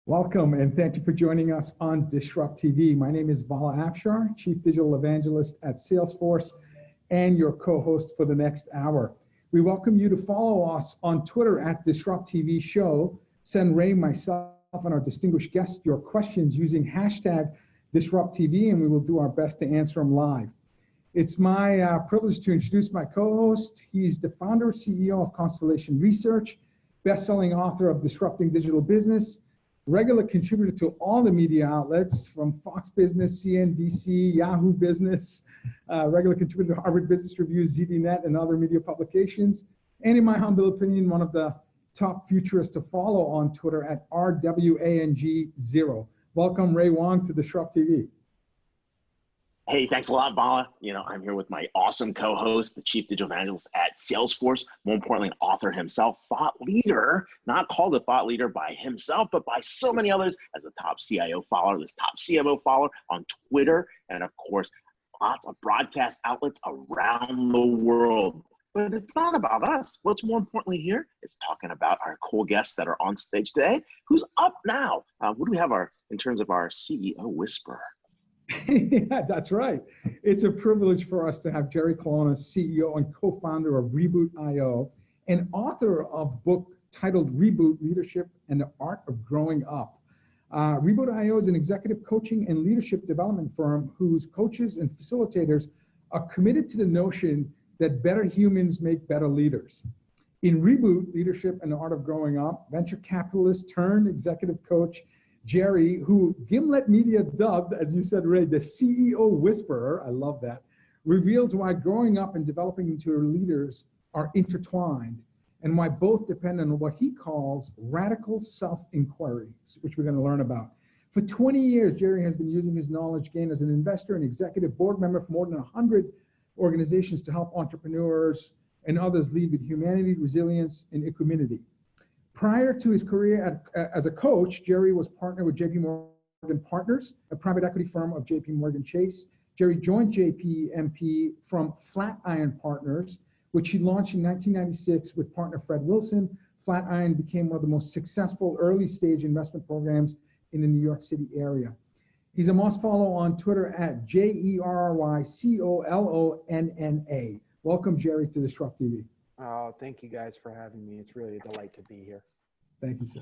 Welcome, and thank you for joining us on DisrupTV. My name is Vala Afshar, Chief Digital Evangelist at Salesforce, and your co-host for the next hour. We welcome you to follow us on Twitter at DisrupTV Show. Send Ray, myself, and our distinguished guests your questions using hashtag DisrupTV, and we will do our best to answer them live. It's my privilege to introduce my co-host. He's the founder, CEO of Constellation Research, best-selling author of Disrupting Digital Business, regular contributor to all the media outlets from Fox Business, CNBC, Yahoo Business, regular contributor to Harvard Business Review, ZDNet, and other media publications, and in my humble opinion, one of the top futurists to follow on Twitter at RWANG0. Welcome, Ray Wang, to DisrupTV. Hey, thanks a lot, Vala. I'm here with my awesome co-host, the Chief Digital Evangelist at Salesforce, more importantly, an author himself, thought leader, not called a thought leader by himself, but by so many others as a top CIO follower, this top CMO follower on Twitter, and of course, lots of broadcast outlets around the world. But it's not about us. What's more importantly here is talking about our cool guests that are on stage today. Who's up now? What do we have in terms of our CEO whisperer? Yeah, that's right. It's a privilege for us to have Jerry Colonna, CEO and co-founder of Reboot.io, and author of a book titled Reboot, Leadership and the Art of Growing Up. Reboot.io is an executive coaching and leadership development firm whose coaches and facilitators are committed to the notion that better humans make better leaders. In Reboot, Leadership and the Art of Growing Up, venture capitalist turned executive coach Jerry, who Gimlet Media dubbed, as you said, Ray, the CEO whisperer, I love that, reveals why growing up and developing into leaders are intertwined and why both depend on what he calls radical self-inquiry, which we're going to learn about. For 20 years, Jerry has been using his knowledge gained as an investor and executive board member for more than 100 organizations to help entrepreneurs and others lead with humanity, resilience, and equanimity. Prior to his career as a coach, Jerry was partnered with JP Morgan Partners, a private equity firm of JP Morgan Chase. Jerry joined JPMP from Flatiron Partners, which he launched in 1996 with partner Fred Wilson. Flatiron became one of the most successful early stage investment programs in the New York City area. He's a must follow on Twitter at JerryColonna. Welcome, Jerry, to DisrupTV. Oh, thank you guys for having me. It's really a delight to be here. Thank you, sir.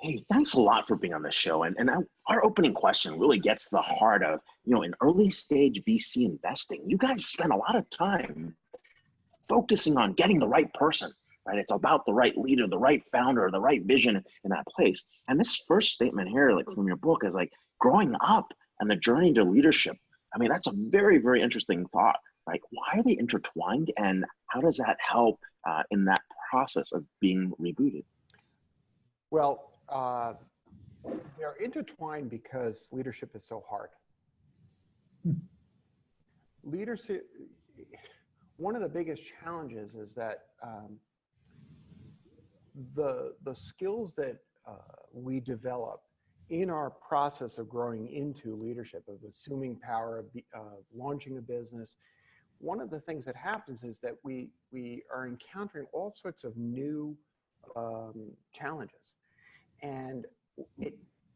Hey, thanks a lot for being on the show. And our opening question really gets to the heart of, in early stage VC investing, you guys spend a lot of time focusing on getting the right person, right? It's about the right leader, the right founder, the right vision in that place. And this first statement here, like from your book, is like growing up and the journey to leadership. I mean, that's a very, very interesting thought. Like, why are they intertwined, and how does that help in that process of being rebooted? Well, they're intertwined because leadership is so hard. Leadership, one of the biggest challenges is that the skills that we develop in our process of growing into leadership, of assuming power, of launching a business, one of the things that happens is that we are encountering all sorts of new challenges. And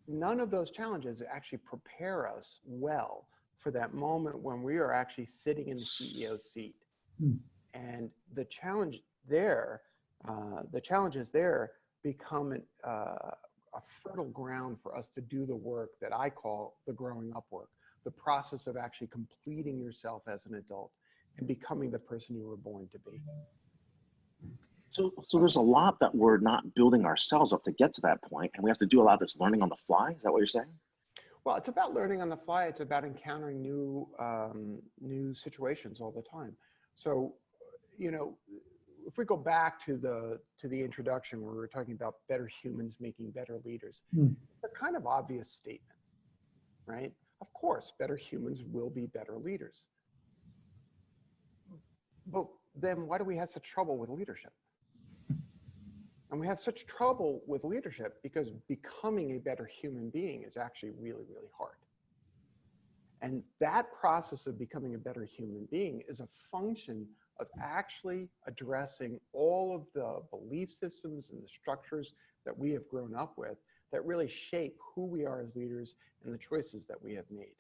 none of those challenges actually prepare us well for that moment when we are actually sitting in the CEO seat. And the challenges there become a fertile ground for us to do the work that I call the growing up work, the process of actually completing yourself as an adult and becoming the person you were born to be. So there's a lot that we're not building ourselves up to get to that point, and we have to do a lot of this learning on the fly. Is that what you're saying? Well, it's about learning on the fly. It's about encountering new situations all the time. So, if we go back to the introduction where we were talking about better humans making better leaders, it's a kind of obvious statement, right? Of course, better humans will be better leaders. But then why do we have such trouble with leadership? And we have such trouble with leadership because becoming a better human being is actually really, really hard. And that process of becoming a better human being is a function of actually addressing all of the belief systems and the structures that we have grown up with that really shape who we are as leaders and the choices that we have made.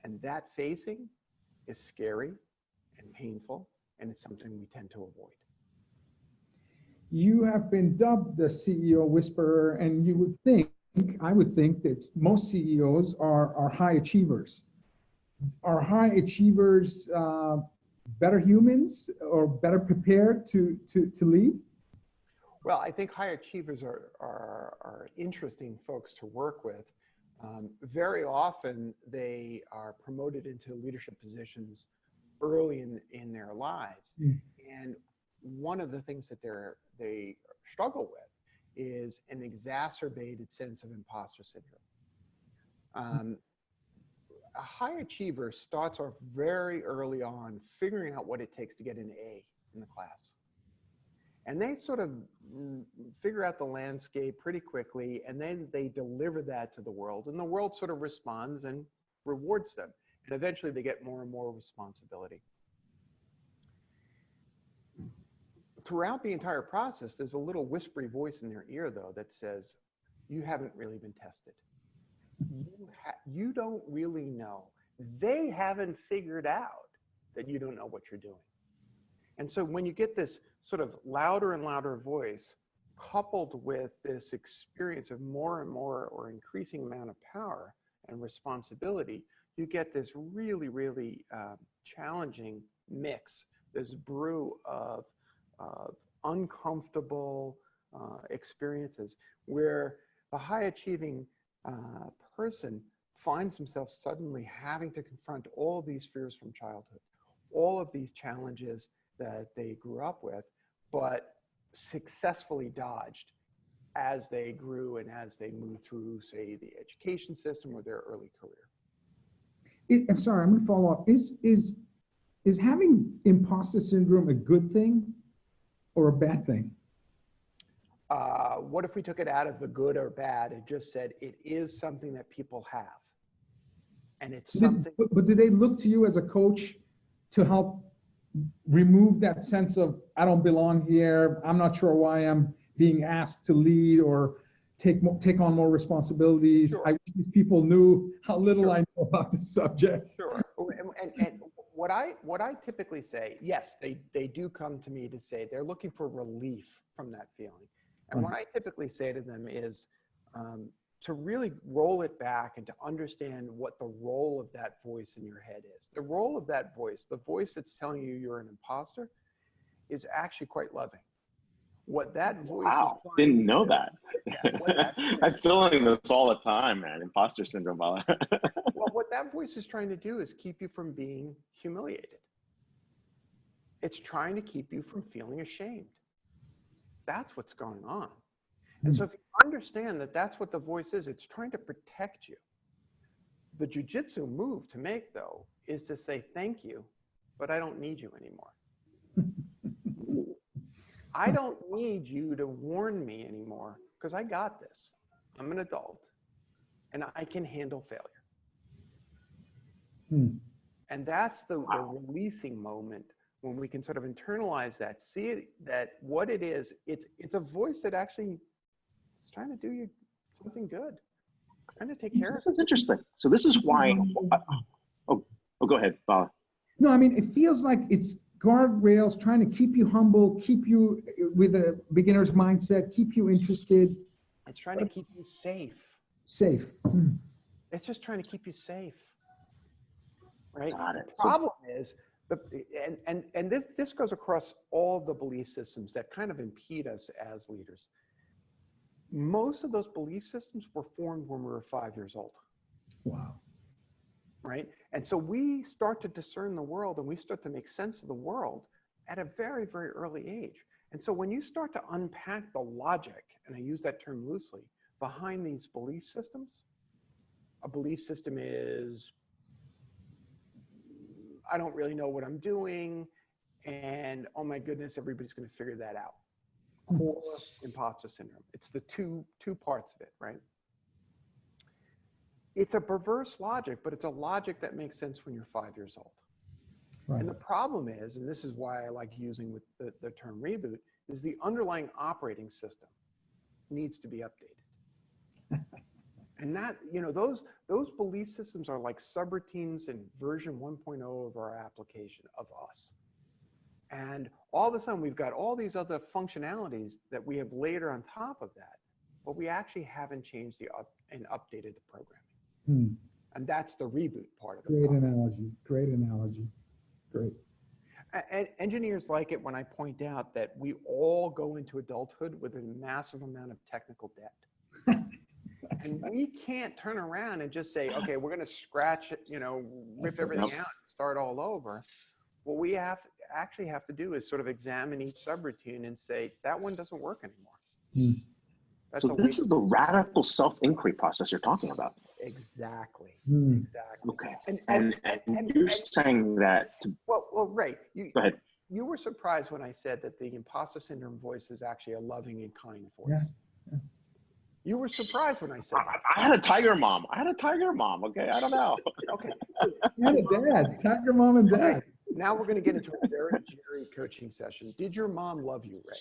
And that facing is scary and painful, and it's something we tend to avoid. You have been dubbed the CEO whisperer, and you would think, I would think that most CEOs are high achievers. Are high achievers better humans or better prepared to lead? Well, I think high achievers are interesting folks to work with. Very often they are promoted into leadership positions early in their lives. And one of the things that they struggle with is an exacerbated sense of imposter syndrome. A high achiever starts off very early on figuring out what it takes to get an A in the class. And they sort of figure out the landscape pretty quickly, and then they deliver that to the world, and the world sort of responds and rewards them. And eventually they get more and more responsibility. Throughout the entire process, there's a little whispery voice in their ear, though, that says, you haven't really been tested. You don't really know. They haven't figured out that you don't know what you're doing. And so when you get this sort of louder and louder voice coupled with this experience of more and more or increasing amount of power and responsibility, you get this really, really challenging mix, this brew of uncomfortable experiences where the high achieving person finds himself suddenly having to confront all these fears from childhood, all of these challenges that they grew up with, but successfully dodged as they grew and as they moved through, say, the education system or their early career. I'm sorry, I'm going to follow up. Is having imposter syndrome a good thing or a bad thing? What if we took it out of the good or bad and just said it is something that people have? And it's something. But do they look to you as a coach to help remove that sense of, I don't belong here, I'm not sure why I'm being asked to lead or take on more responsibilities? Sure. I wish people knew how little Sure. I know about the subject. Sure. And what I typically say, yes, they do come to me to say they're looking for relief from that feeling. And what I typically say to them is to really roll it back and to understand what the role of that voice in your head is. The role of that voice, the voice that's telling you you're an imposter, is actually quite loving. What that voice is didn't know that. Yeah, I'm feeling this all the time, man. Imposter syndrome. Well, what that voice is trying to do is keep you from being humiliated. It's trying to keep you from feeling ashamed. That's what's going on. And so if you understand that that's what the voice is, it's trying to protect you. The jujitsu move to make, though, is to say, thank you, but I don't need you anymore. I don't need you to warn me anymore because I got this. I'm an adult and I can handle failure. And that's the releasing moment when we can sort of internalize that, see that what it is, it's a voice that actually is trying to do you something good, trying to take care of it. This is interesting. So this is why, go ahead, Vala. No, I mean, it feels like it's guardrails trying to keep you humble, keep you with a beginner's mindset, keep you interested. It's trying to keep you safe. Safe. It's just trying to keep you safe, right? Got it. The problem is, and this goes across all the belief systems that kind of impede us as leaders. Most of those belief systems were formed when we were 5 years old. Wow. Right? And so we start to discern the world and we start to make sense of the world at a very, very early age. And so when you start to unpack the logic, and I use that term loosely, behind these belief systems, a belief system is, I don't really know what I'm doing, and oh my goodness, everybody's going to figure that out. Core imposter syndrome. It's the two parts of it, right? it's a perverse logic, but it's a logic that makes sense when you're 5 years old. Right. And the problem is, and this is why I like using with the term reboot, is the underlying operating system needs to be updated. And that, those belief systems are like subroutines in version 1.0 of our application of us. And all of a sudden we've got all these other functionalities that we have layered on top of that, but we actually haven't changed and updated the programming. And that's the reboot part of it. Great analogy. Great analogy. Great. And engineers like it when I point out that we all go into adulthood with a massive amount of technical debt. And we can't turn around and just say, okay, we're going to scratch it, rip everything out, start all over. What we actually have to do is sort of examine each subroutine and say, that one doesn't work anymore. So this is the radical self-inquiry process you're talking about. Exactly. Exactly. Okay. And you're saying that. Well, Ray, go ahead. You were surprised when I said that the imposter syndrome voice is actually a loving and kind voice. Yeah. You were surprised when I said that. I had a tiger mom. Okay, I don't know. Okay. You had a dad, tiger mom and dad. Okay. Now we're going to get into a very Jerry coaching session. Did your mom love you, Ray?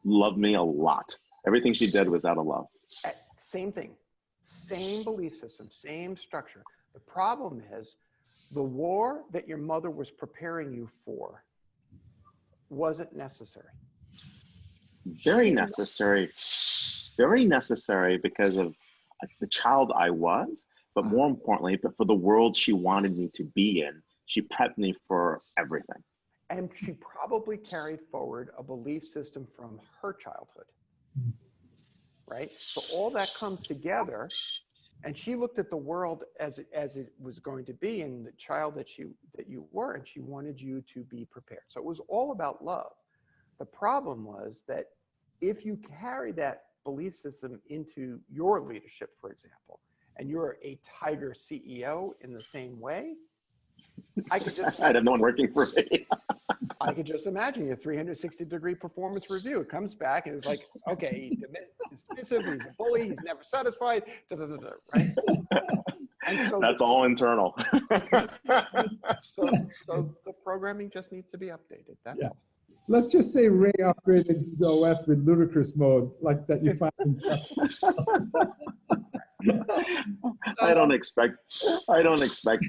Loved me a lot. Everything she did was out of love. Same thing. Same belief system, same structure. The problem is the war that your mother was preparing you for wasn't necessary. Very necessary because of the child I was, but more importantly, but for the world she wanted me to be in. She prepped me for everything. And she probably carried forward a belief system from her childhood. Right? So all that comes together, and she looked at the world as it was going to be, and the child that you were, and she wanted you to be prepared. So it was all about love. The problem was that if you carry that belief system into your leadership, for example, and you're a tiger CEO in the same way, I could just I'd have no one working for me. I could just imagine your 360-degree performance review. It comes back and it's like, okay, he's dismissive, he's a bully, he's never satisfied, right? And so that's all internal. so the programming just needs to be updated. That's all. Let's just say Ray upgraded the OS with ludicrous mode, like that you find in Tesla. I don't expect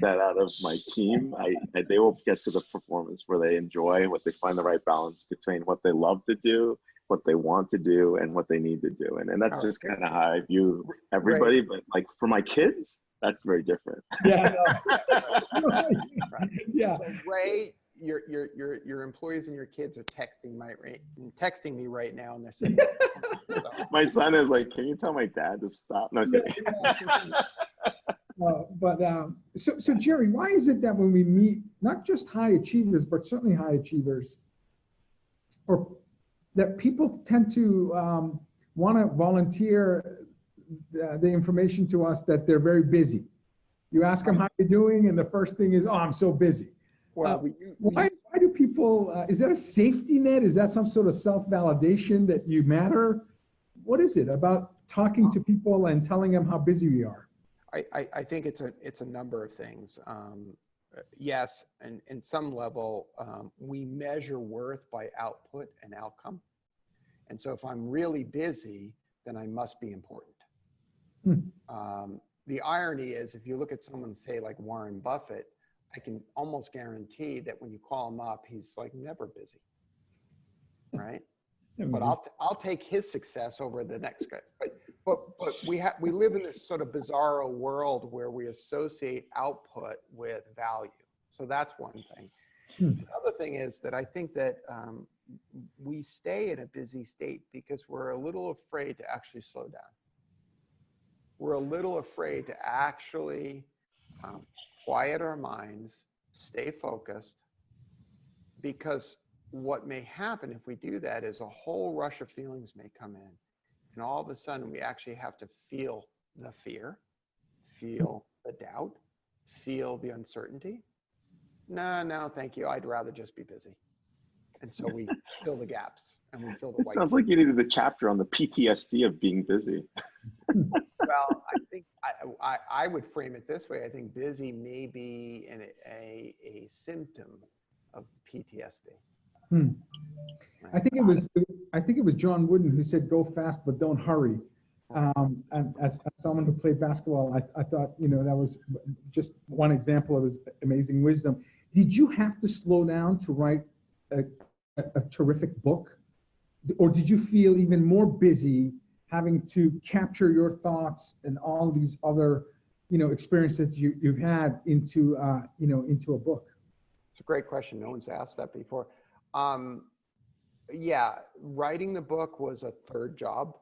that out of my team. They will get to the performance where they enjoy, what they find the right balance between what they love to do, what they want to do, and what they need to do. And that's just kind of how I view everybody. Right. But like for my kids, that's very different. Yeah. Right. Yeah. So Ray, your employees and your kids are texting me right now, and they're saying, my son is like, "Can you tell my dad to stop?" No, so Jerry, why is it that when we meet not just high achievers, but certainly high achievers, or that people tend to want to volunteer the information to us that they're very busy? You ask them how you're doing, and the first thing is, "Oh, I'm so busy." Well, why do people, is that a safety net? Is that some sort of self-validation that you matter? What is it about talking to people and telling them how busy we are? I think it's a number of things. Yes, and in some level, we measure worth by output and outcome. And so if I'm really busy, then I must be important. The irony is, if you look at someone, say, like Warren Buffett, I can almost guarantee that when you call him up, he's like never busy, right? But I'll take his success over the next guy. But we live in this sort of bizarro world where we associate output with value. So that's one thing. The other thing is that I think that we stay in a busy state because we're a little afraid to actually slow down. We're a little afraid to actually quiet our minds, stay focused, because what may happen if we do that is a whole rush of feelings may come in. And all of a sudden, we actually have to feel the fear, feel the doubt, feel the uncertainty. No, thank you. I'd rather just be busy. And so we fill the gaps and we fill the It white. sounds like you needed a chapter on the PTSD of being busy. Well, I think I would frame it this way. I think busy may be a symptom of PTSD. Hmm. Right? I think it was John Wooden who said, "Go fast, but don't hurry." And as someone who played basketball, I thought, that was just one example of his amazing wisdom. Did you have to slow down to write a terrific book? Or did you feel even more busy having to capture your thoughts and all these other, experiences you've had into a book? It's a great question. No one's asked that before. Yeah, writing the book was a third job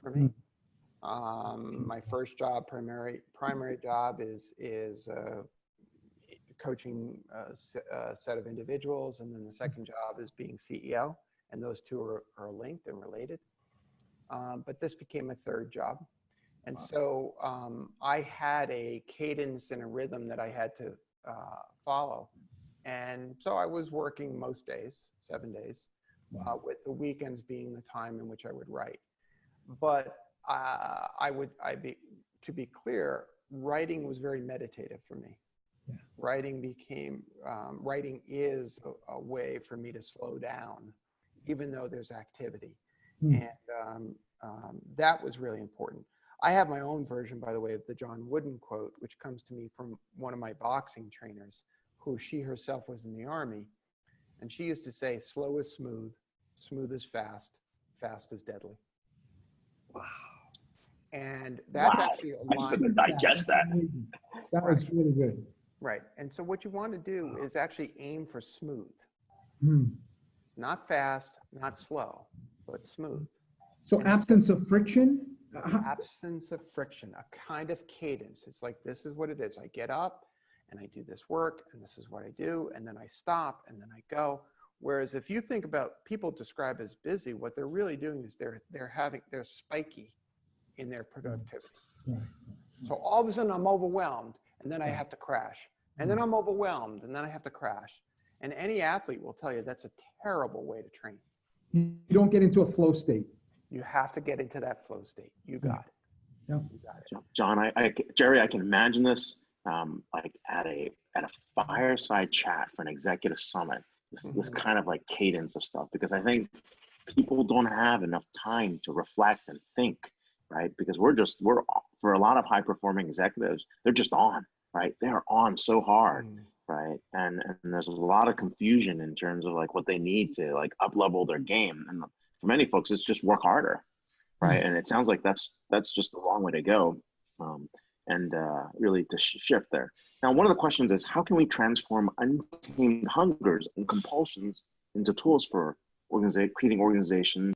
for me. My first job, primary job is coaching a set of individuals, and then the second job is being CEO, and those two are linked and related. But this became a third job, and so I had a cadence and a rhythm that I had to follow, and so I was working most days, 7 days, with the weekends being the time in which I would write. But to be clear, writing was very meditative for me. Yeah. Writing is a way for me to slow down, even though there's activity. And that was really important. I have my own version, by the way, of the John Wooden quote, which comes to me from one of my boxing trainers, who she herself was in the Army. And she used to say, slow is smooth, smooth is fast, fast is deadly. Wow. And that's actually a line. I just had to digest that. That was really good. Right. And so what you want to do is actually aim for smooth. Not fast, not slow, but smooth. So absence of friction? Absence of friction, a kind of cadence. It's like, this is what it is. I get up and I do this work, and this is what I do, and then I stop, and then I go. Whereas if you think about people described as busy, what they're really doing is they're spiky in their productivity. So all of a sudden I'm overwhelmed, and then I have to crash. And then I'm overwhelmed, and then I have to crash. And any athlete will tell you that's a terrible way to train. You don't get into a flow state. You have to get into that flow state. You got it. Yeah. You got it. John, Jerry, I can imagine this like at a fireside chat for an executive summit. This kind of like cadence of stuff, because I think people don't have enough time to reflect and think, right? Because we're for a lot of high performing executives, they're just on, right? They are on so hard, right? And there's a lot of confusion in terms of like what they need to like up level their game. And for many folks, it's just work harder, right? And it sounds like that's just the wrong way to go. And really to shift there. Now, one of the questions is, how can we transform untamed hungers and compulsions into tools for creating organizations?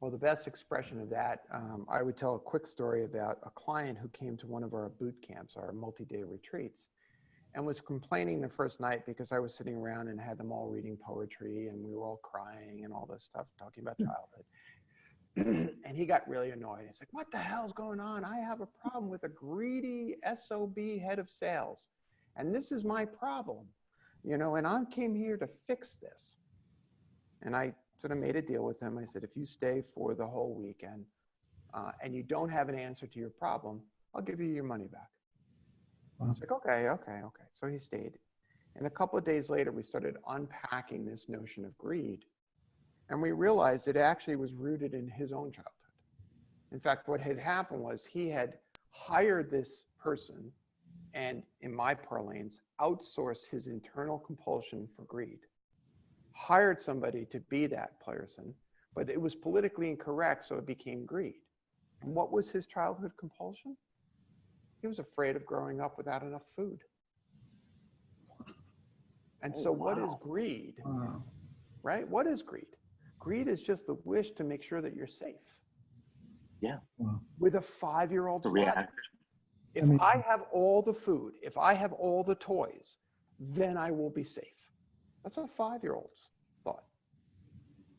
Well, the best expression of that, I would tell a quick story about a client who came to one of our boot camps, our multi-day retreats, and was complaining the first night because I was sitting around and had them all reading poetry, and we were all crying and all this stuff, talking about childhood. And he got really annoyed. He's like, what the hell's going on? I have a problem with a greedy SOB head of sales. And this is my problem, and I came here to fix this. And I sort of made a deal with him. I said, if you stay for the whole weekend and you don't have an answer to your problem, I'll give you your money back. Wow. He's like, okay. So he stayed. And a couple of days later, we started unpacking this notion of greed. And we realized it actually was rooted in his own childhood. In fact, what had happened was he had hired this person and, in my parlance, outsourced his internal compulsion for greed. Hired somebody to be that person, but it was politically incorrect, so it became greed. And what was his childhood compulsion? He was afraid of growing up without enough food. And so what is greed? Right? What is greed? Greed is just the wish to make sure that you're safe. Yeah. With a 5-year-old's reaction. If I have all the food, if I have all the toys, then I will be safe. That's what a 5-year-old's thought.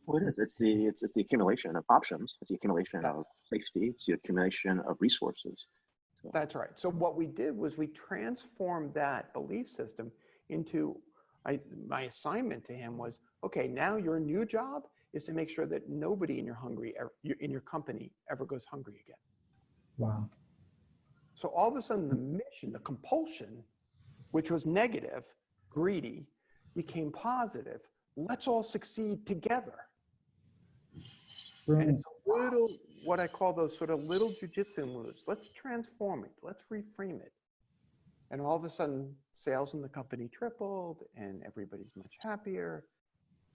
Well, it is. It's the accumulation of options. It's the accumulation of safety. It's the accumulation of resources. That's right. So what we did was we transformed that belief system into My assignment to him was, okay, now your new job is to make sure that nobody in your company ever goes hungry again. Wow. So all of a sudden the mission, the compulsion, which was negative, greedy, became positive. Let's all succeed together. Brilliant. And it's a little, what I call those sort of little jujitsu moves. Let's transform it. Let's reframe it. And all of a sudden, sales in the company tripled, and everybody's much happier,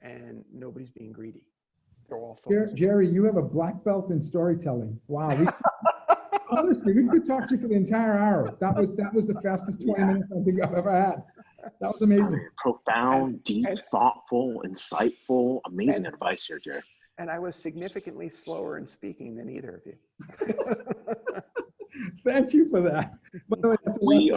and nobody's being greedy. They're all focused. Jerry, you have a black belt in storytelling. Wow. Honestly, we could talk to you for the entire hour. That was the fastest 20 minutes I think I've ever had. That was amazing. Profound, deep, thoughtful, insightful, amazing advice here, Jerry. And I was significantly slower in speaking than either of you. Thank you for that. By the way, that's we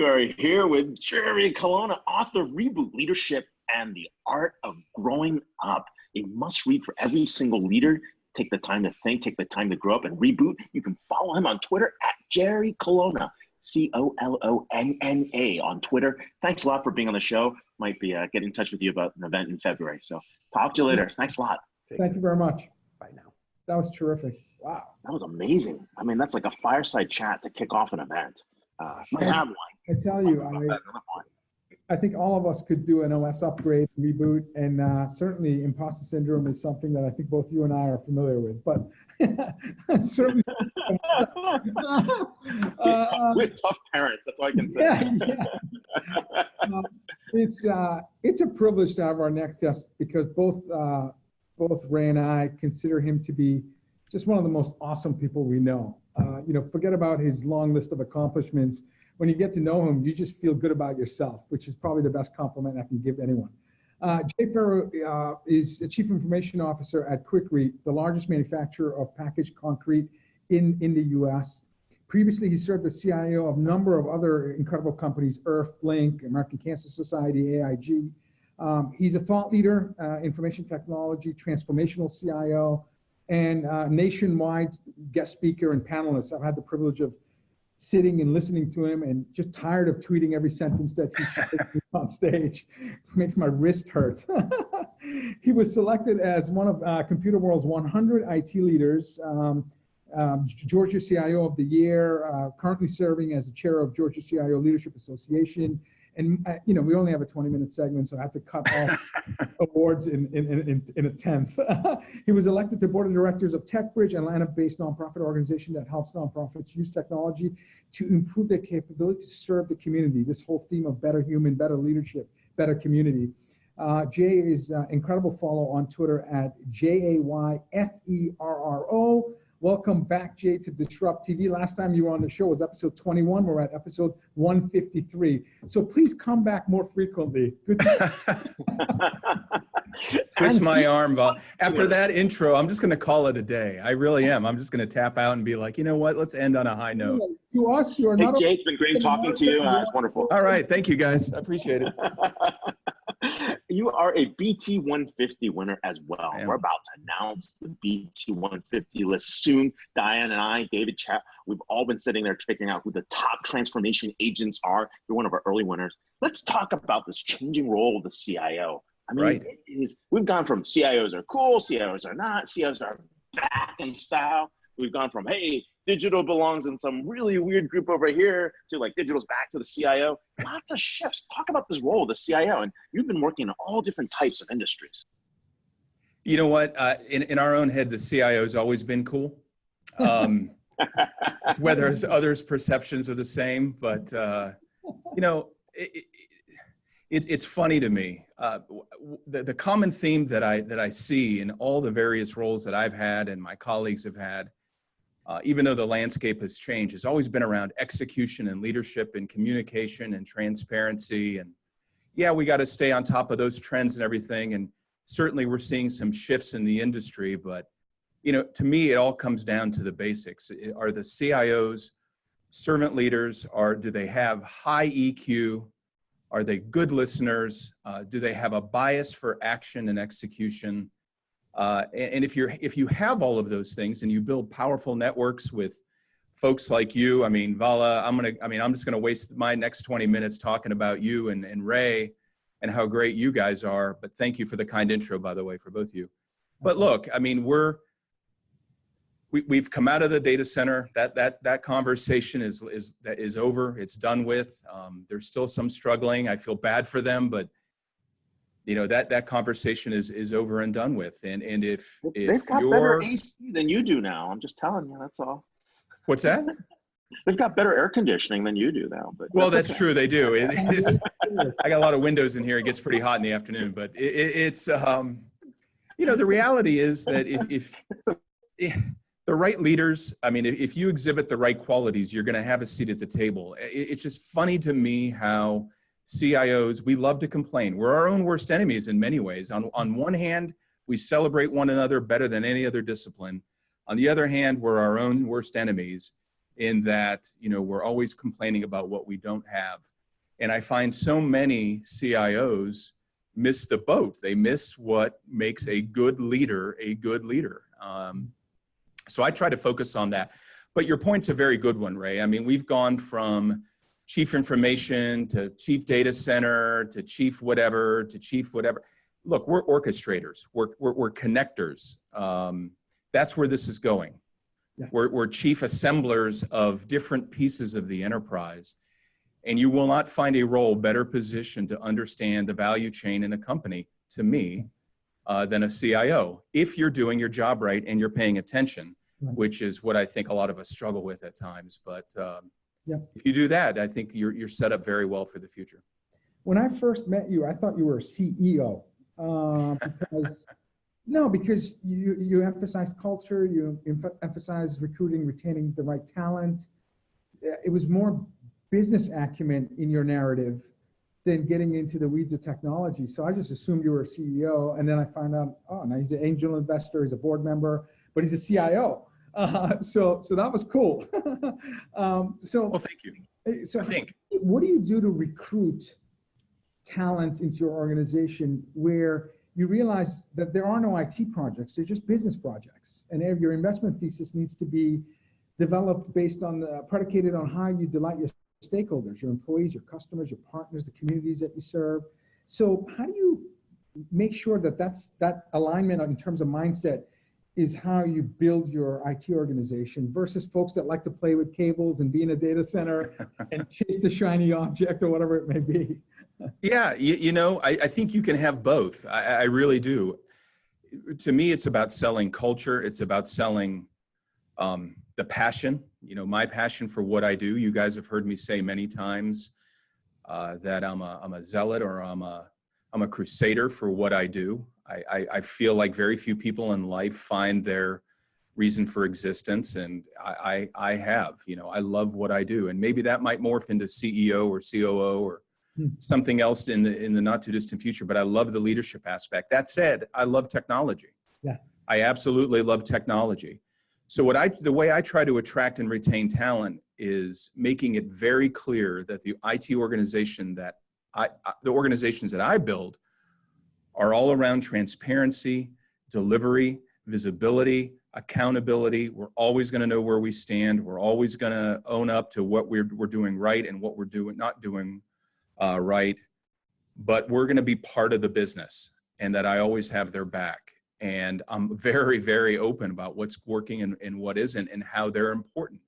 are here with Jerry Colonna, author of Reboot: Leadership and the Art of Growing Up. A must read for every single leader. Take the time to think, take the time to grow up and reboot. You can follow him on Twitter at Jerry Colonna, Collonna on Twitter. Thanks a lot for being on the show. Might be getting in touch with you about an event in February. So talk to you later. Thanks a lot. Thank you very much. Bye now. That was terrific. Wow. That was amazing. I mean, that's like a fireside chat to kick off an event. Might have one. I tell you, I think all of us could do an OS upgrade, reboot, and certainly imposter syndrome is something that I think both you and I are familiar with. But certainly, with tough parents, that's all I can say. It's a privilege to have our next guest because both Ray and I consider him to be just one of the most awesome people we know. Forget about his long list of accomplishments. When you get to know him, you just feel good about yourself, which is probably the best compliment I can give anyone. Ferro is a Chief Information Officer at Quikrete, the largest manufacturer of packaged concrete in the US. Previously, he served as CIO of a number of other incredible companies, Earthlink, American Cancer Society, AIG. He's a thought leader, information technology, transformational CIO, and nationwide guest speaker and panelist. I've had the privilege of sitting and listening to him and just tired of tweeting every sentence that he says on stage. It makes my wrist hurt. He was selected as one of Computer World's 100 IT leaders, Georgia CIO of the Year, currently serving as the chair of Georgia CIO Leadership Association. And we only have a 20-minute segment, so I have to cut off awards in a tenth. He was elected to board of directors of TechBridge, an Atlanta-based nonprofit organization that helps nonprofits use technology to improve their capability to serve the community. This whole theme of better human, better leadership, better community. Jay is incredible follow on Twitter at JAYFERRO. Welcome back, Jay, to DisrupTV. Last time you were on the show was episode 21. We're at episode 153. So please come back more frequently. Good Twist my arm, Val. After that intro, I'm just going to call it a day. I really am. I'm just going to tap out and be like, you know what? Let's end on a high note. To us, you're not. Jay, it's been great talking to you. It's wonderful. All right. Thank you, guys. I appreciate it. You are a BT 150 winner as well. We're about to announce the BT 150 list soon. Diane and I, David, Chat, we've all been sitting there figuring out who the top transformation agents are. You're one of our early winners. Let's talk about this changing role of the CIO. I mean, we've gone from CIOs are cool, CIOs are not, CIOs are back in style. We've gone from, hey, digital belongs in some really weird group over here to like digital's back to the CIO. Lots of shifts. Talk about this role of the CIO. And you've been working in all different types of industries. You know what? In our own head, the CIO has always been cool. Whether others' perceptions are the same, but it's funny to me. The common theme that I see in all the various roles that I've had and my colleagues have had, even though the landscape has changed, has always been around execution and leadership and communication and transparency. And yeah, we got to stay on top of those trends and everything. And certainly we're seeing some shifts in the industry, but to me, it all comes down to the basics. Are the CIOs servant leaders? Do they have high EQ? Are they good listeners? Do they have a bias for action and execution? And if you have all of those things and you build powerful networks with folks like you. I mean, Vala, I'm just gonna waste my next 20 minutes talking about you and Ray and how great you guys are. But thank you for the kind intro, by the way, for both of you. But look, I mean, we've come out of the data center. That conversation is over. It's done with. There's still some struggling. I feel bad for them, but you know, that conversation is over and done with. And if they've got better AC than you do now, I'm just telling you, that's all. What's that? They've got better air conditioning than you do now. But well, that's true. They do. I got a lot of windows in here. It gets pretty hot in the afternoon, but it's you know, the reality is that if the right leaders, I mean, if you exhibit the right qualities, you're going to have a seat at the table. It's just funny to me how CIOs, we love to complain. We're our own worst enemies in many ways. On one hand, we celebrate one another better than any other discipline. On the other hand, we're our own worst enemies in that, you know, we're always complaining about what we don't have. And I find so many CIOs miss the boat. They miss what makes a good leader a good leader. So I try to focus on that. But your point's a very good one, Ray. I mean, we've gone from chief information to chief data center to chief whatever to chief whatever. Look, we're orchestrators. We're connectors. That's where this is going. Yeah. We're chief assemblers of different pieces of the enterprise. And you will not find a role better positioned to understand the value chain in a company, to me, than a CIO, if you're doing your job right and you're paying attention, right, which is what I think a lot of us struggle with at times. But yeah, if you do that, I think you're set up very well for the future. When I first met you, I thought you were a CEO because you emphasized culture, you emphasized recruiting, retaining the right talent. It was more business acumen in your narrative than getting into the weeds of technology. So I just assumed you were a CEO, and then I found out, oh, now he's an angel investor, he's a board member, but he's a CIO. So that was cool. Well, thank you. So what do you do to recruit talent into your organization where you realize that there are no IT projects, they're just business projects, and your investment thesis needs to be developed based on predicated on how you delight your stakeholders, your employees, your customers, your partners, the communities that you serve. So how do you make sure that that alignment in terms of mindset is how you build your IT organization versus folks that like to play with cables and be in a data center and chase the shiny object or whatever it may be? Yeah, you know, I think you can have both. I really do. To me, it's about selling culture. It's about selling the passion, you know, my passion for what I do. You guys have heard me say many times that I'm a zealot, or I'm a crusader for what I do. I feel like very few people in life find their reason for existence, and I have, you know, I love what I do, and maybe that might morph into CEO or COO or something else in the not too distant future, but I love the leadership aspect. That said, I love technology. Yeah, I absolutely love technology. So the way I try to attract and retain talent is making it very clear that the IT organization the organizations that I build are all around transparency, delivery, visibility, accountability. We're always going to know where we stand. We're always going to own up to what we're doing right and what we're not doing right. But we're going to be part of the business, and that I always have their back. And I'm very, very open about what's working and what isn't, and how they're important.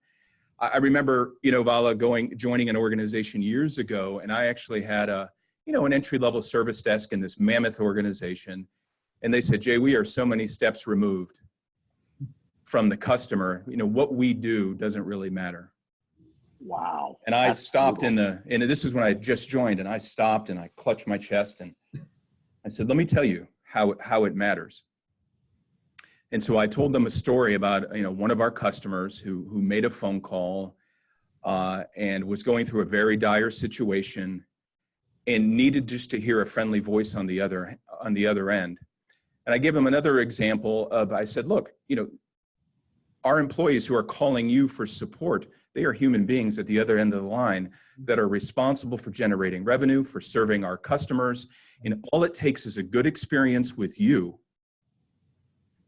I remember, you know, Vala joining an organization years ago, and I actually had an entry-level service desk in this mammoth organization. And they said, Jay, we are so many steps removed from the customer. You know, what we do doesn't really matter. Wow. And I stopped and this is when I had just joined, and I stopped and I clutched my chest and I said, let me tell you how it matters. And so I told them a story about, you know, one of our customers who made a phone call and was going through a very dire situation and needed just to hear a friendly voice on the other end. And I gave them another example of, I said, look, you know, our employees who are calling you for support, they are human beings at the other end of the line that are responsible for generating revenue, for serving our customers. And all it takes is a good experience with you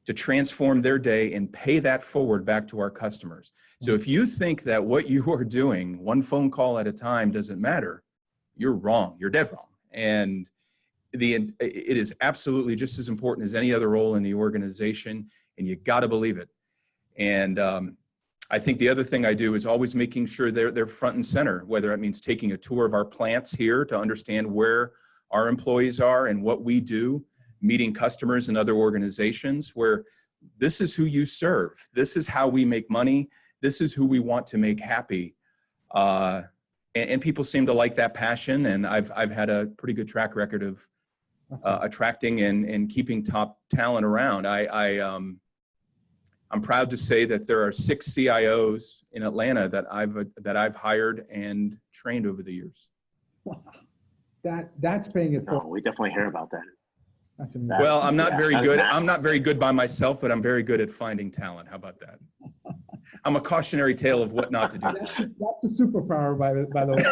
to transform their day and pay that forward back to our customers. So if you think that what you are doing, one phone call at a time, doesn't matter, you're wrong. You're dead wrong. And it is absolutely just as important as any other role in the organization, and you got to believe it. And I think the other thing I do is always making sure they're front and center, whether it means taking a tour of our plants here to understand where our employees are and what we do, meeting customers and other organizations where this is who you serve. This is how we make money. This is who we want to make happy. And people seem to like that passion. And I've had a pretty good track record of attracting and keeping top talent around. I'm proud to say that there are 6 CIOs in Atlanta that I've hired and trained over the years. Wow. That's paying it forward. No, we definitely hear about that. That's amazing. Well, I'm not very good. massive. I'm not very good by myself, but I'm very good at finding talent. How about that? I'm a cautionary tale of what not to do. That's a superpower, by the way.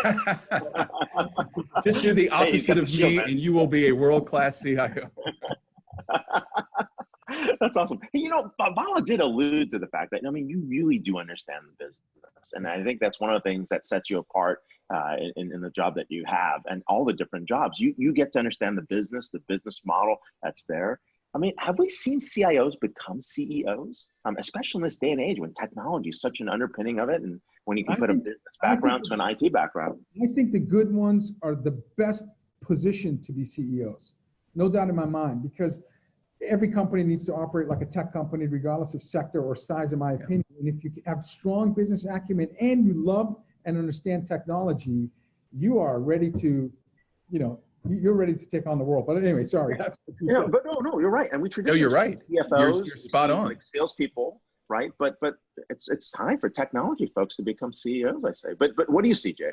Just do the opposite of me, and you will be a world-class CIO. That's awesome. Hey, you know, Vala did allude to the fact that, I mean, you really do understand the business. And I think that's one of the things that sets you apart in the job that you have and all the different jobs. You get to understand the business model that's there. I mean, have we seen CIOs become CEOs, especially in this day and age when technology is such an underpinning of it, and when you can put a business background to an IT background? I think the good ones are the best positioned to be CEOs. No doubt in my mind, because every company needs to operate like a tech company, regardless of sector or size, in my opinion. And if you have strong business acumen and you love and understand technology, you are ready to, you're ready to take on the world. But anyway, sorry. That's what you said. But no, you're right. And we traditionally, you're right. CFOs, you're spot on. like salespeople, right? But it's time for technology folks to become CEOs, I say. But what do you see, Jay?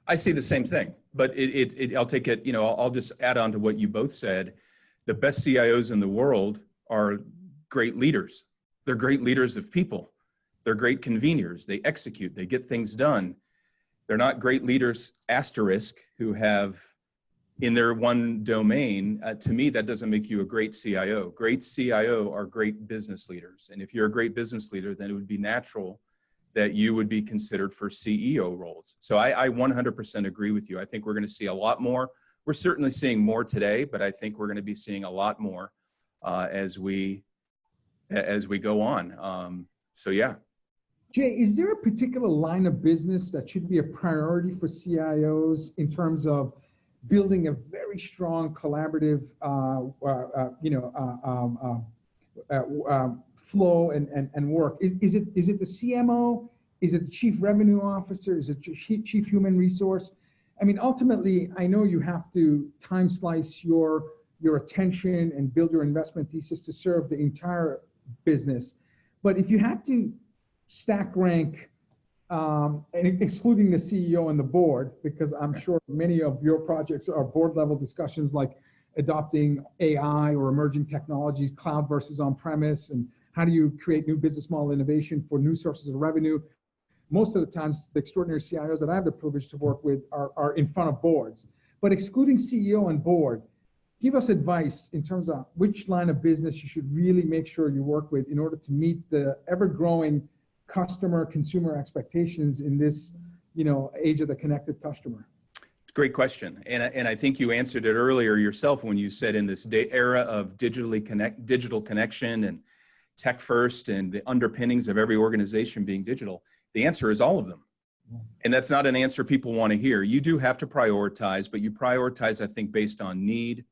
I see the same thing, but I'll take it, I'll just add on to what you both said. The best CIOs in the world are great leaders. They're great leaders of people. They're great conveners. They execute, they get things done. They're not great leaders, asterisk, who have in their one domain. To me, that doesn't make you a great CIO. Great CIO are great business leaders. And if you're a great business leader, then it would be natural that you would be considered for CEO roles. So I 100% agree with you. I think we're going to see a lot more. We're certainly seeing more today, but I think we're going to be seeing a lot more as we go on. So yeah. Jay, is there a particular line of business that should be a priority for CIOs in terms of building a very strong collaborative, flow and work? Is it the CMO? Is it the chief revenue officer? Is it chief human resource? I mean, ultimately, I know you have to time slice your attention and build your investment thesis to serve the entire business. But if you had to stack rank, and excluding the CEO and the board, because I'm sure many of your projects are board level discussions like adopting AI or emerging technologies, cloud versus on-premise, and how do you create new business model innovation for new sources of revenue. Most of the times, the extraordinary CIOs that I have the privilege to work with are in front of boards. But excluding CEO and board, give us advice in terms of which line of business you should really make sure you work with in order to meet the ever-growing consumer expectations in this, age of the connected customer. Great question. And I think you answered it earlier yourself when you said in this era of digital connection and tech first and the underpinnings of every organization being digital, the answer is all of them. And that's not an answer people want to hear. You do have to prioritize, but you prioritize, I think, based on need,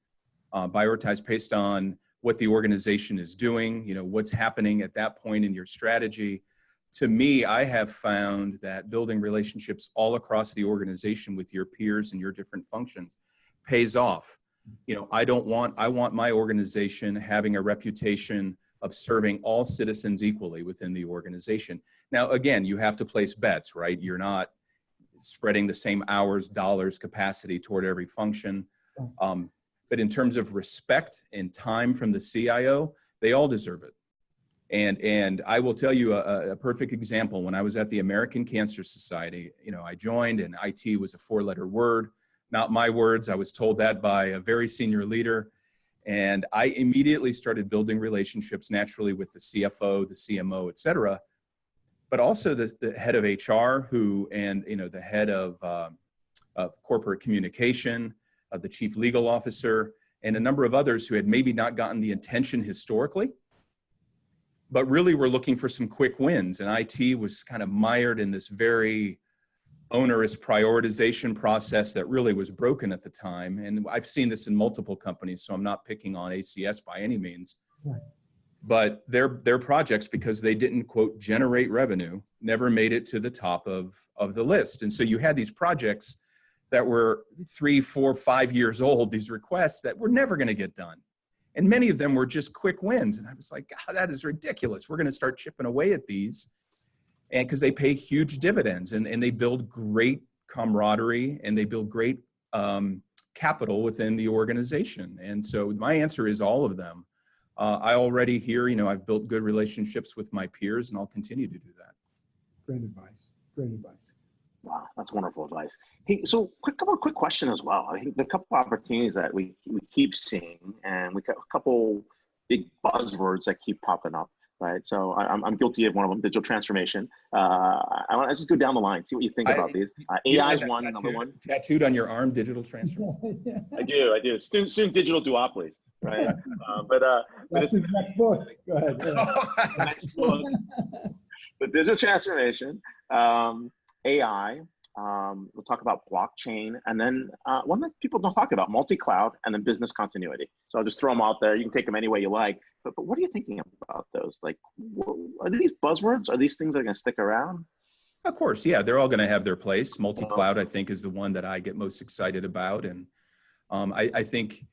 prioritize based on what the organization is doing, what's happening at that point in your strategy. To me, I have found that building relationships all across the organization with your peers and your different functions pays off. I want my organization having a reputation of serving all citizens equally within the organization. Now, again, you have to place bets, right? You're not spreading the same hours, dollars, capacity toward every function. But in terms of respect and time from the CIO, they all deserve it. And I will tell you a perfect example. When I was at the American Cancer Society, I joined, and IT was a 4-letter word, not my words. I was told that by a very senior leader. And I immediately started building relationships naturally with the CFO, the CMO, et cetera, but also the head of HR and the head of corporate communication, the chief legal officer, and a number of others who had maybe not gotten the attention historically, but really were looking for some quick wins. And IT was kind of mired in this very onerous prioritization process that really was broken at the time. And I've seen this in multiple companies, so I'm not picking on ACS by any means. Right. But their projects, because they didn't, quote, generate revenue, never made it to the top of the list. And so you had these projects that were 3, 4, 5 years old, these requests that were never going to get done. And many of them were just quick wins. And I was like, God, that is ridiculous. We're going to start chipping away at these. And because they pay huge dividends and they build great camaraderie and they build great capital within the organization. And so my answer is all of them. I already hear, I've built good relationships with my peers, and I'll continue to do that. Great advice. Great advice. Wow, that's wonderful advice. Hey, so quick question as well. I think the couple opportunities that we keep seeing, and we got a couple big buzzwords that keep popping up, right? So I'm guilty of one of them, digital transformation. I want to just go down the line, see what you think about these. AI is one, number one. Tattooed on your arm, digital transformation. I do. Soon digital duopolies, right? That's his next book. Go ahead. Next book. The digital transformation, AI, we'll talk about blockchain, and then one that people don't talk about, multi-cloud, and then business continuity. So I'll just throw them out there. You can take them any way you like, but what are you thinking about those? Like, are these buzzwords? Are these things that are going to stick around? Of course, yeah, they're all going to have their place. Multi-cloud, I think, is the one that I get most excited about. And I think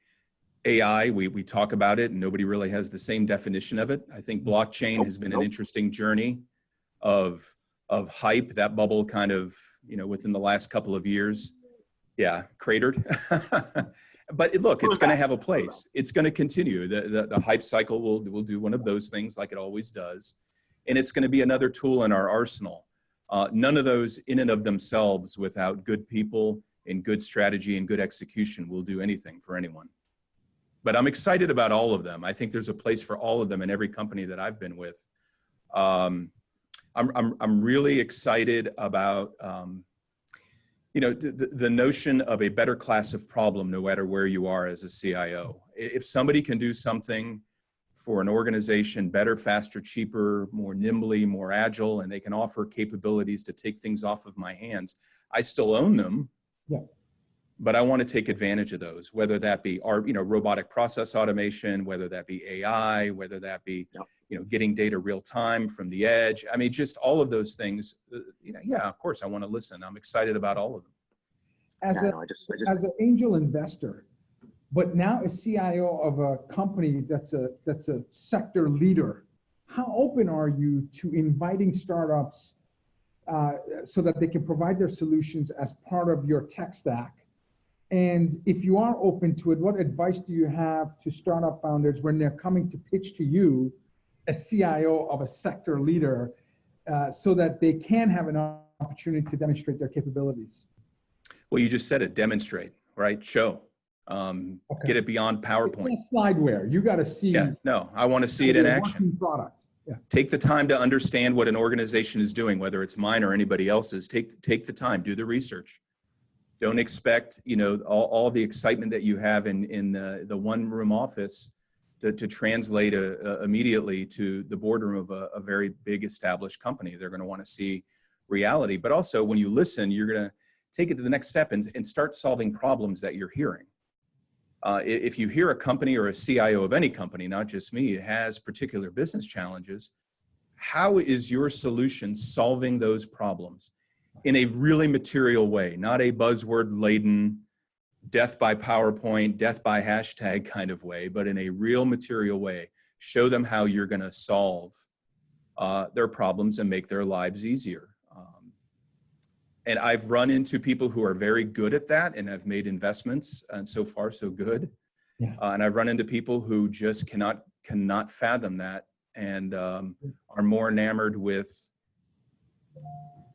AI, we talk about it, and nobody really has the same definition of it. I think blockchain has been an interesting journey of hype. That bubble kind of, within the last couple of years, cratered. But look, it's going to have a place. It's going to continue. The hype cycle will do one of those things like it always does. And it's going to be another tool in our arsenal. None of those in and of themselves, without good people and good strategy and good execution, will do anything for anyone. But I'm excited about all of them. I think there's a place for all of them in every company that I've been with. I'm really excited about the notion of a better class of problem, no matter where you are as a CIO. If somebody can do something for an organization better, faster, cheaper, more nimbly, more agile, and they can offer capabilities to take things off of my hands, I still own them. Yeah. But I want to take advantage of those, whether that be robotic process automation, whether that be AI, whether that be getting data real time from the edge. I mean, just all of those things. Of course, I want to listen. I'm excited about all of them. As an angel investor, but now a CIO of a company that's a sector leader, how open are you to inviting startups so that they can provide their solutions as part of your tech stack? And if you are open to it, what advice do you have to startup founders when they're coming to pitch to you, a CIO of a sector leader, so that they can have an opportunity to demonstrate their capabilities? Well, you just said it, demonstrate, right? Show, get it beyond PowerPoint. It's not slideware. You got to see. Yeah, no, I want to see it in action. Product. Yeah. Take the time to understand what an organization is doing, whether it's mine or anybody else's. Take the time, do the research. Don't expect, all the excitement that you have in the one-room office to translate immediately to the boardroom of a very big established company. They're going to want to see reality. But also, when you listen, you're going to take it to the next step and start solving problems that you're hearing. If you hear a company or a CIO of any company, not just me, has particular business challenges, how is your solution solving those problems? In a really material way, not a buzzword-laden, death by PowerPoint, death by hashtag kind of way, but in a real material way. Show them how you're going to solve their problems and make their lives easier. And I've run into people who are very good at that and have made investments, and so far so good. Yeah. And I've run into people who just cannot fathom that and are more enamored with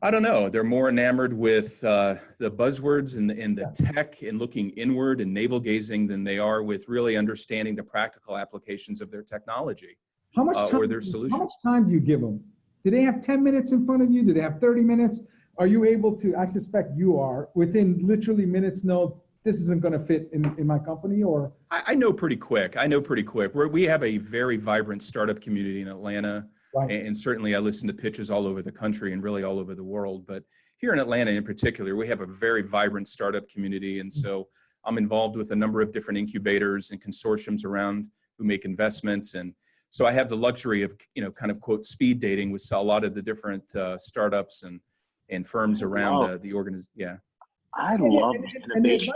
I don't know. They're more enamored with the buzzwords and the tech and looking inward and navel gazing than they are with really understanding the practical applications of their technology or their solution. How much time do you give them? Do they have 10 minutes in front of you? Do they have 30 minutes? Are you able to, I suspect you are, within literally minutes know this isn't going to fit in my company? Or I know pretty quick. We have a very vibrant startup community in Atlanta. Right. And certainly I listen to pitches all over the country and really all over the world. But here in Atlanta in particular, we have a very vibrant startup community. And so I'm involved with a number of different incubators and consortiums around who make investments. And so I have the luxury of, kind of quote, speed dating with a lot of the different startups and firms around the organization. Yeah. I love innovation.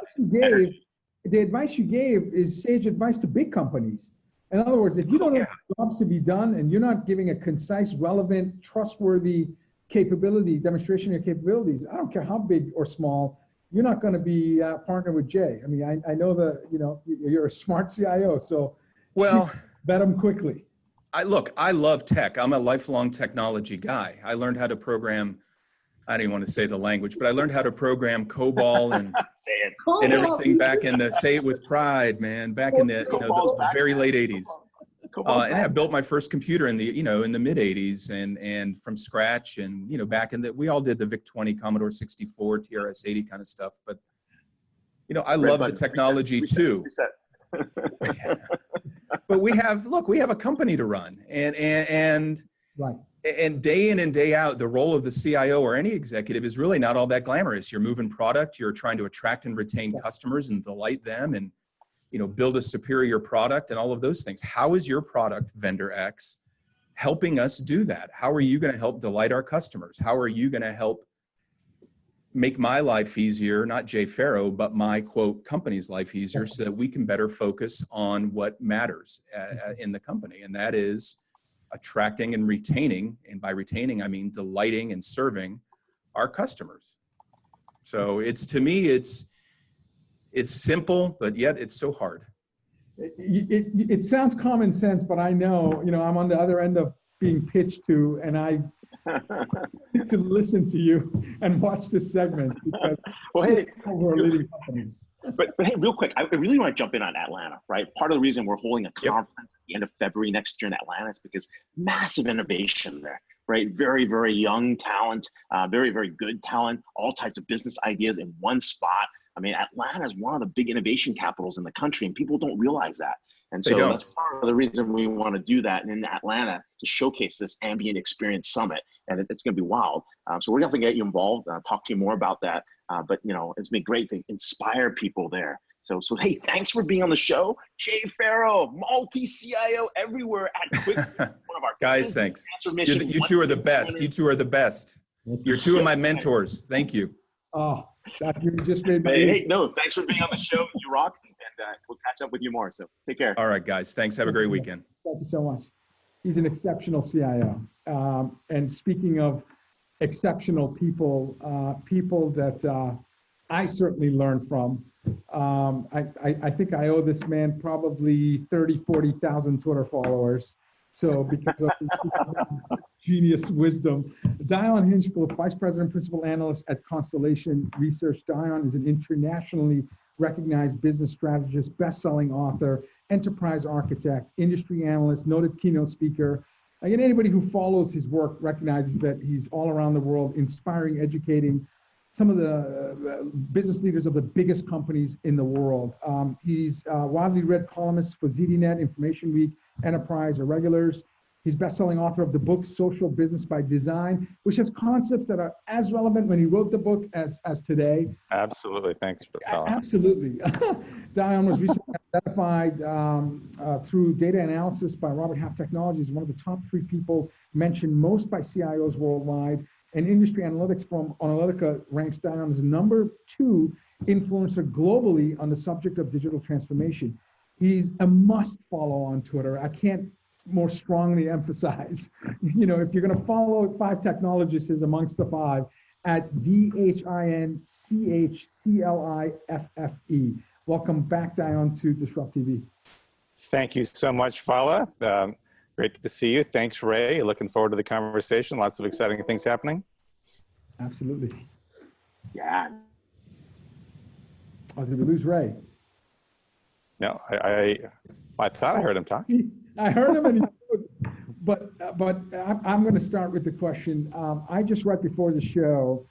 The advice you gave is sage advice to big companies. In other words, if you don't have jobs to be done and you're not giving a concise, relevant, trustworthy demonstration of your capabilities, I don't care how big or small, you're not going to be partnered with Jay. I mean, I know you're a smart CIO, so bet them quickly. I love tech. I'm a lifelong technology guy. I learned how to program. I don't even want to say the language, but I learned how to program COBOL and and everything back in the, say it with pride, man, back in the the very late 80s. And I built my first computer in the in the mid 80s and from scratch, and back in we all did the VIC-20, Commodore 64, TRS-80 kind of stuff. But I love the technology too. But we have a company to run, and right. And day in and day out, the role of the CIO or any executive is really not all that glamorous. You're moving product, you're trying to attract and retain customers and delight them and, build a superior product and all of those things. How is your product, vendor X, helping us do that? How are you going to help delight our customers? How are you going to help make my life easier, not Jay Ferro, but my quote company's life easier so that we can better focus on what matters in the company. And that is attracting and retaining, and by retaining, I mean delighting and serving our customers. So to me, it's simple, but yet it's so hard. It sounds common sense, but I know, I'm on the other end of being pitched to, and I need to listen to you and watch this segment because we're leading companies. But hey, real quick, I really want to jump in on Atlanta, right? Part of the reason we're holding a conference at the end of February next year in Atlanta is because massive innovation there, right? Very, very young talent, very, very good talent, all types of business ideas in one spot. I mean, Atlanta is one of the big innovation capitals in the country, and people don't realize that. And so that's part of the reason we want to do that in Atlanta, to showcase this ambient experience summit. And it's going to be wild. So we're definitely going to get you involved, talk to you more about that. But it's been great to inspire people there. So hey, thanks for being on the show. Jay Ferro, multi-CIO everywhere at Quikrete, one of our guys, thanks. You two are the best. You two are the best. You're two of my mentors. Thank you. Oh, you just made me. Hey, no, thanks for being on the show. You rock. And we'll catch up with you more. So take care. All right, guys. Thanks. Have a great weekend. Thank you so much. He's an exceptional CIO. And speaking of exceptional people, people that I certainly learn from, I think I owe this man probably 40,000 Twitter followers. So because of his genius wisdom. Dion Hinchcliffe, Vice President, Principal Analyst at Constellation Research. Dion is an internationally recognized business strategist, best-selling author, enterprise architect, industry analyst, noted keynote speaker. Again, anybody who follows his work recognizes that he's all around the world, inspiring, educating some of the business leaders of the biggest companies in the world. He's a widely read columnist for ZDNet, Information Week, Enterprise, Irregulars. He's best-selling author of the book Social Business by Design, which has concepts that are as relevant when he wrote the book as today. Absolutely. Thanks for that. Absolutely. Dion was recently identified through data analysis by Robert Half Technologies, one of the top 3 people mentioned most by CIOs worldwide. And industry analytics from Analytica ranks Dion as number 2 influencer globally on the subject of digital transformation. He's a must follow on Twitter. I can't more strongly emphasize, if you're going to follow 5 technologists amongst the 5 at DINCHCLIFFE. Welcome back, Dion, to DisrupTV. Thank you so much, Vala. Great to see you. Thanks, Ray. Looking forward to the conversation. Lots of exciting things happening. Absolutely. Yeah. Oh, did we lose Ray? No, I thought I heard him talk. I heard him, and but I'm going to start with the question. I just right before the show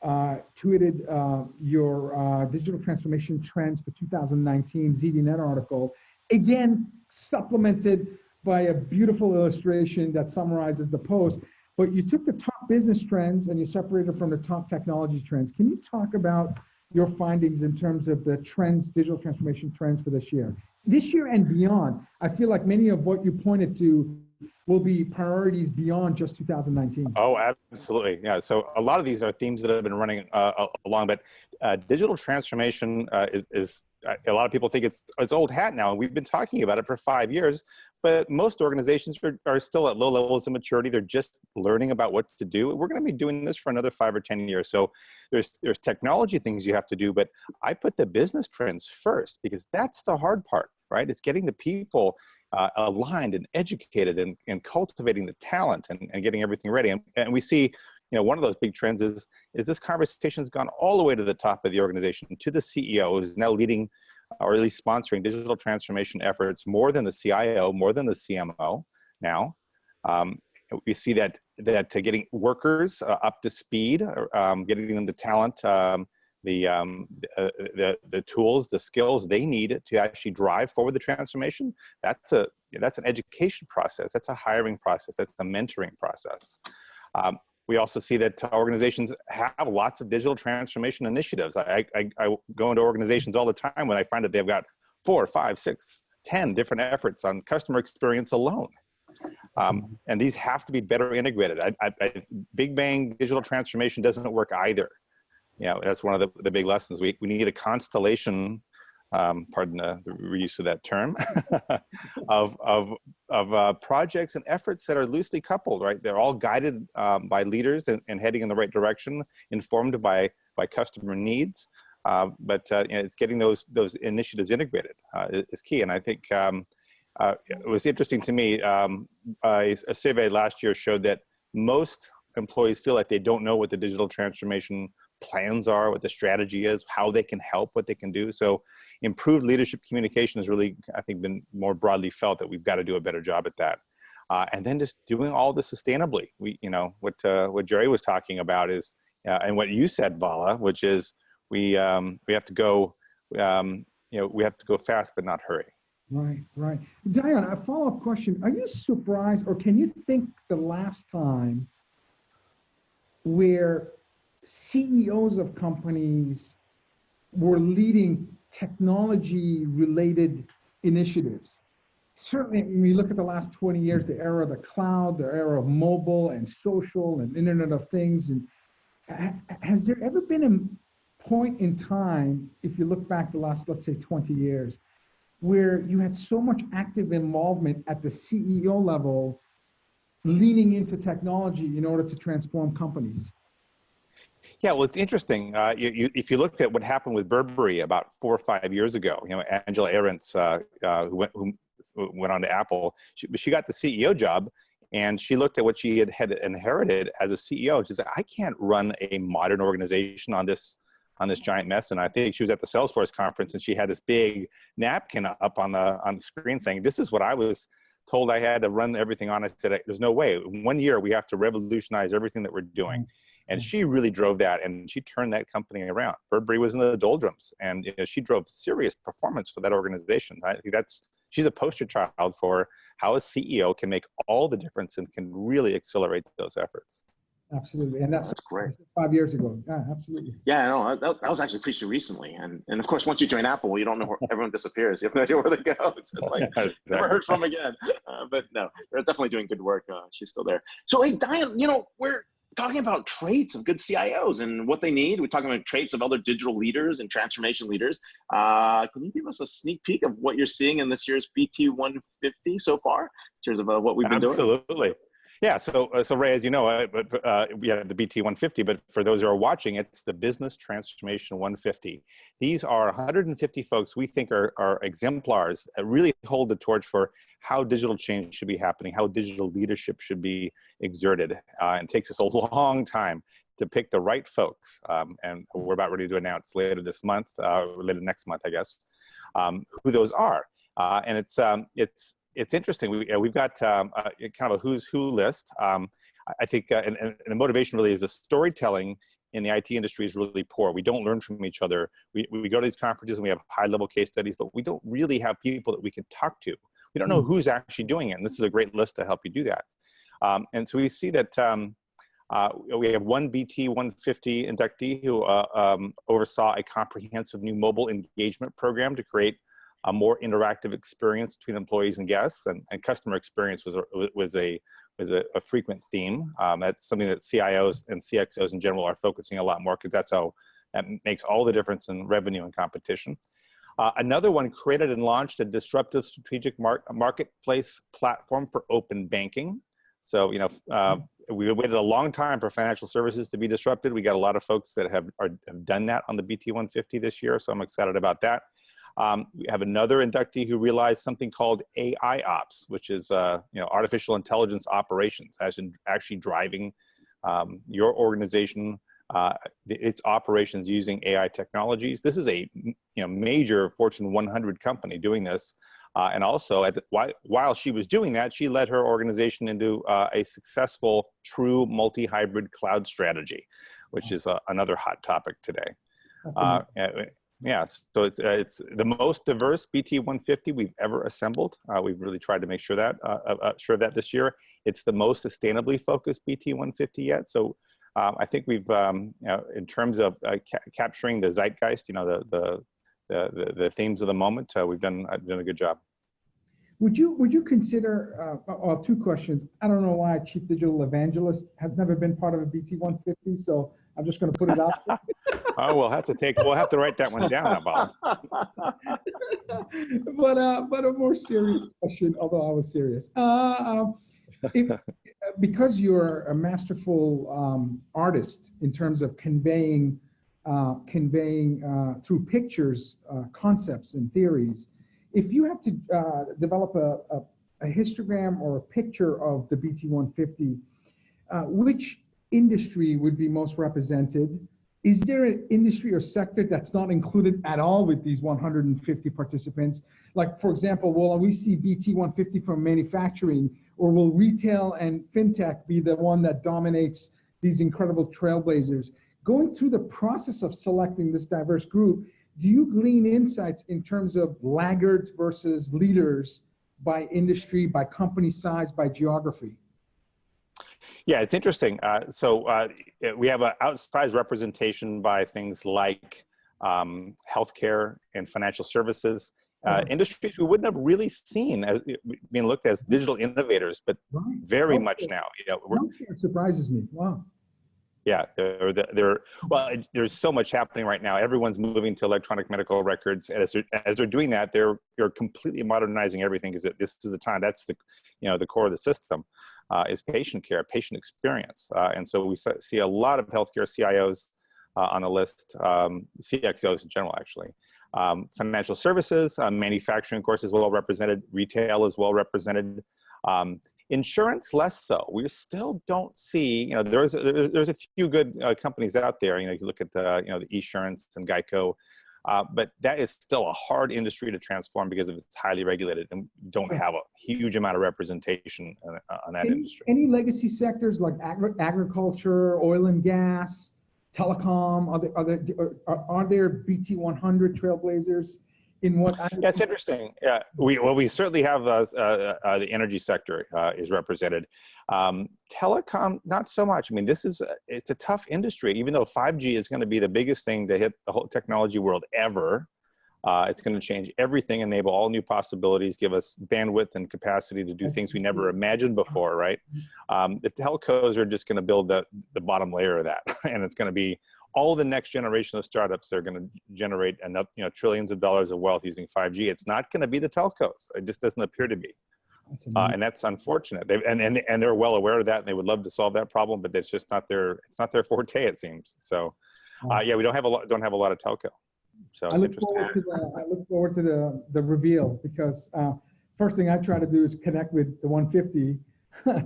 tweeted your digital transformation trends for 2019 ZDNet article, again supplemented by a beautiful illustration that summarizes the post. But you took the top business trends and you separated from the top technology trends. Can you talk about your findings in terms of the trends, digital transformation trends for this year and beyond? I feel like many of what you pointed to will be priorities beyond just 2019. Oh, absolutely. Yeah. So a lot of these are themes that have been running along, but digital transformation is a lot of people think it's old hat now, and we've been talking about it for 5 years. But most organizations are still at low levels of maturity. They're just learning about what to do. We're going to be doing this for another 5 or 10 years. So there's technology things you have to do, but I put the business trends first because that's the hard part, right? It's getting the people aligned and educated and cultivating the talent and getting everything ready. And we see, one of those big trends is this conversation has gone all the way to the top of the organization, to the CEO, who's now leading or at least sponsoring digital transformation efforts more than the CIO, more than the CMO now. We see that getting workers up to speed, getting them the talent, the tools, the skills they need to actually drive forward the transformation. That's an education process. That's a hiring process. That's the mentoring process. We also see that organizations have lots of digital transformation initiatives. I go into organizations all the time when I find that they've got 4, 5, 6, 10 different efforts on customer experience alone. And these have to be better integrated. Big bang digital transformation doesn't work either. That's one of the big lessons. We need a constellation, pardon the reuse of that term, of projects and efforts that are loosely coupled, right? They're all guided by leaders and heading in the right direction, informed by customer needs. But it's getting those initiatives integrated is key. And I think it was interesting to me, a survey last year showed that most employees feel like they don't know what the digital transformation plans are, what the strategy is, how they can help, what they can do. So improved leadership communication has really, I think, been more broadly felt that we've got to do a better job at that. And then just doing all this sustainably. What Jerry was talking about is, and what you said, Vala, which is we have to go, we have to go fast but not hurry. Right. Dion, a follow-up question. Are you surprised, or can you think the last time where CEOs of companies were leading technology-related initiatives? Certainly, when you look at the last 20 years, the era of the cloud, the era of mobile and social and Internet of Things, and has there ever been a point in time, if you look back the last, let's say, 20 years, where you had so much active involvement at the CEO level, leaning into technology in order to transform companies? Yeah, well, it's interesting. If you look at what happened with Burberry about 4 or 5 years ago, Angela Ahrendts, who went on to Apple, she got the CEO job, and she looked at what she had inherited as a CEO. She said, I can't run a modern organization on this giant mess. And I think she was at the Salesforce conference, and she had this big napkin up on the screen saying, this is what I was told I had to run everything on. I said, there's no way. In 1 year, we have to revolutionize everything that we're doing. And she really drove that, and she turned that company around. Burberry was in the doldrums, and she drove serious performance for that organization. I think she's a poster child for how a CEO can make all the difference and can really accelerate those efforts. Absolutely, and that's great. 5 years ago. Yeah, absolutely. Yeah, no, that was actually pretty recently, and of course, once you join Apple, you don't know where everyone disappears. You have no idea where they go. It's like never heard from again. But no, they're definitely doing good work. She's still there. So, hey, Dion, we're talking about traits of good CIOs and what they need. We're talking about traits of other digital leaders and transformation leaders. Can you give us a sneak peek of what you're seeing in this year's BT 150 so far, in terms of what we've been doing? Absolutely. Yeah, so Ray, as you know, we have the BT 150, but for those who are watching, it's the Business Transformation 150. These are 150 folks we think are exemplars that really hold the torch for how digital change should be happening, how digital leadership should be exerted. And it takes us a long time to pick the right folks. And we're about ready to announce later this month, later next month, I guess, who those are. And it's interesting. We've got kind of a who's who list. I think, and the motivation really is the storytelling in the IT industry is really poor. We don't learn from each other. We go to these conferences and we have high-level case studies, but we don't really have people that we can talk to. We don't know who's actually doing it, and this is a great list to help you do that. And so we see that we have one BT 150 inductee who oversaw a comprehensive new mobile engagement program to create a more interactive experience between employees and guests, and customer experience was a frequent theme. That's something that CIOs and CXOs in general are focusing a lot more, because that makes all the difference in revenue and competition. Another one created and launched a disruptive strategic marketplace platform for open banking. So, we waited a long time for financial services to be disrupted. We got a lot of folks that have done that on the BT 150 this year, so I'm excited about that. We have another inductee who realized something called AI ops, which is artificial intelligence operations, as in actually driving your organization, its operations using AI technologies. This is a major Fortune 100 company doing this, and also while she was doing that, she led her organization into a successful true multi-hybrid cloud strategy, which is another hot topic today. Yeah, so it's the most diverse BT 150 we've ever assembled. We've really tried to make sure that this year. It's the most sustainably focused BT 150 yet. So I think we've, in terms of capturing the zeitgeist, the themes of the moment, we've done a good job. Would you consider, two questions. I don't know why Chief Digital Evangelist has never been part of a BT 150, so I'm just going to put it out there. Oh, we'll have to write that one down, Bob. But a more serious question, although I was serious. Because you're a masterful artist in terms of conveying through pictures concepts and theories, if you have to develop a histogram or a picture of the BT 150, which industry would be most represented? Is there an industry or sector that's not included at all with these 150 participants? Like, for example, will we see BT 150 from manufacturing, or will retail and fintech be the one that dominates these incredible trailblazers? Going through the process of selecting this diverse group, do you glean insights in terms of laggards versus leaders by industry, by company size, by geography? Yeah, it's interesting. So we have an outsized representation by things like healthcare and financial services, industries we wouldn't have really seen as being looked at as digital innovators, but very much now. Healthcare surprises me. Wow. Yeah, there's so much happening right now. Everyone's moving to electronic medical records, and as they're doing that, they're completely modernizing everything, because this is the time. That's the core of the system. Is patient care, patient experience. And so we see a lot of healthcare CIOs on the list, CXOs in general, actually. Financial services, manufacturing, of course, is well represented. Retail is well represented. Insurance, less so. We still don't see, there's a few good companies out there. You look at the Esurance and Geico, but that is still a hard industry to transform because it's highly regulated and don't have a huge amount of representation on that industry. Any legacy sectors like agriculture, oil and gas, telecom? Are there BT 100 trailblazers in what? Yeah, it's interesting. Yeah, we certainly have the energy sector is represented. Telecom, not so much. I mean, it's a tough industry. Even though 5G is going to be the biggest thing to hit the whole technology world ever, it's going to change everything, enable all new possibilities, give us bandwidth and capacity to do things we never imagined before, right? The telcos are just going to build the bottom layer of that, and it's going to be all the next generation of startups that are going to generate enough, trillions of dollars of wealth using 5G. It's not going to be the telcos. It just doesn't appear to be. And that's unfortunate. And they're well aware of that, and they would love to solve that problem, but it's just not it's not their forte, it seems. So, yeah, we don't have a lot of telco. So it's interesting. I look forward to the reveal, because first thing I try to do is connect with the 150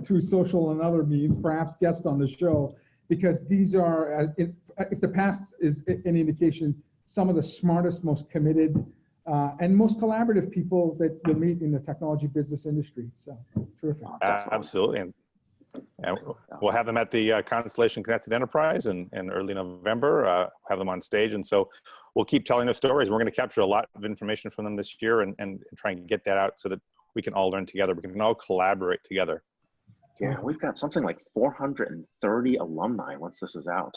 through social and other means, perhaps guest on the show, because these are, if the past is an indication, some of the smartest, most committed, and most collaborative people that you'll meet in the technology business industry. So terrific. Absolutely. And we'll have them at the Constellation Connected Enterprise in early November, have them on stage. And so we'll keep telling their stories. We're going to capture a lot of information from them this year and try and get that out so that we can all learn together. We can all collaborate together. Yeah, we've got something like 430 alumni once this is out.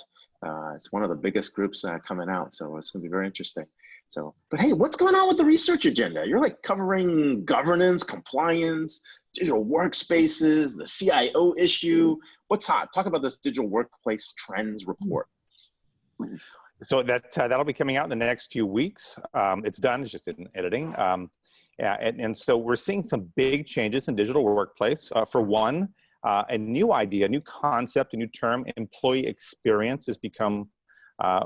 It's one of the biggest groups coming out, so it's going to be very interesting. So, but hey, what's going on with the research agenda? You're like covering governance, compliance, digital workspaces, the CIO issue. What's hot? Talk about this digital workplace trends report. So that'll be coming out in the next few weeks. It's done, it's just in editing. Yeah, and so we're seeing some big changes in digital workplace. For one, a new idea, a new concept, a new term, employee experience has become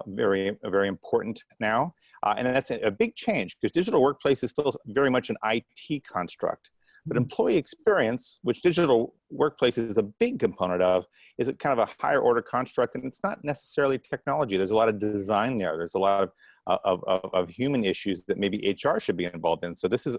very important now. And that's a big change because digital workplace is still very much an IT construct. But employee experience, which digital workplace is a big component of, is kind of a higher order construct, and it's not necessarily technology. There's a lot of design there. There's a lot of human issues that maybe HR should be involved in. So this is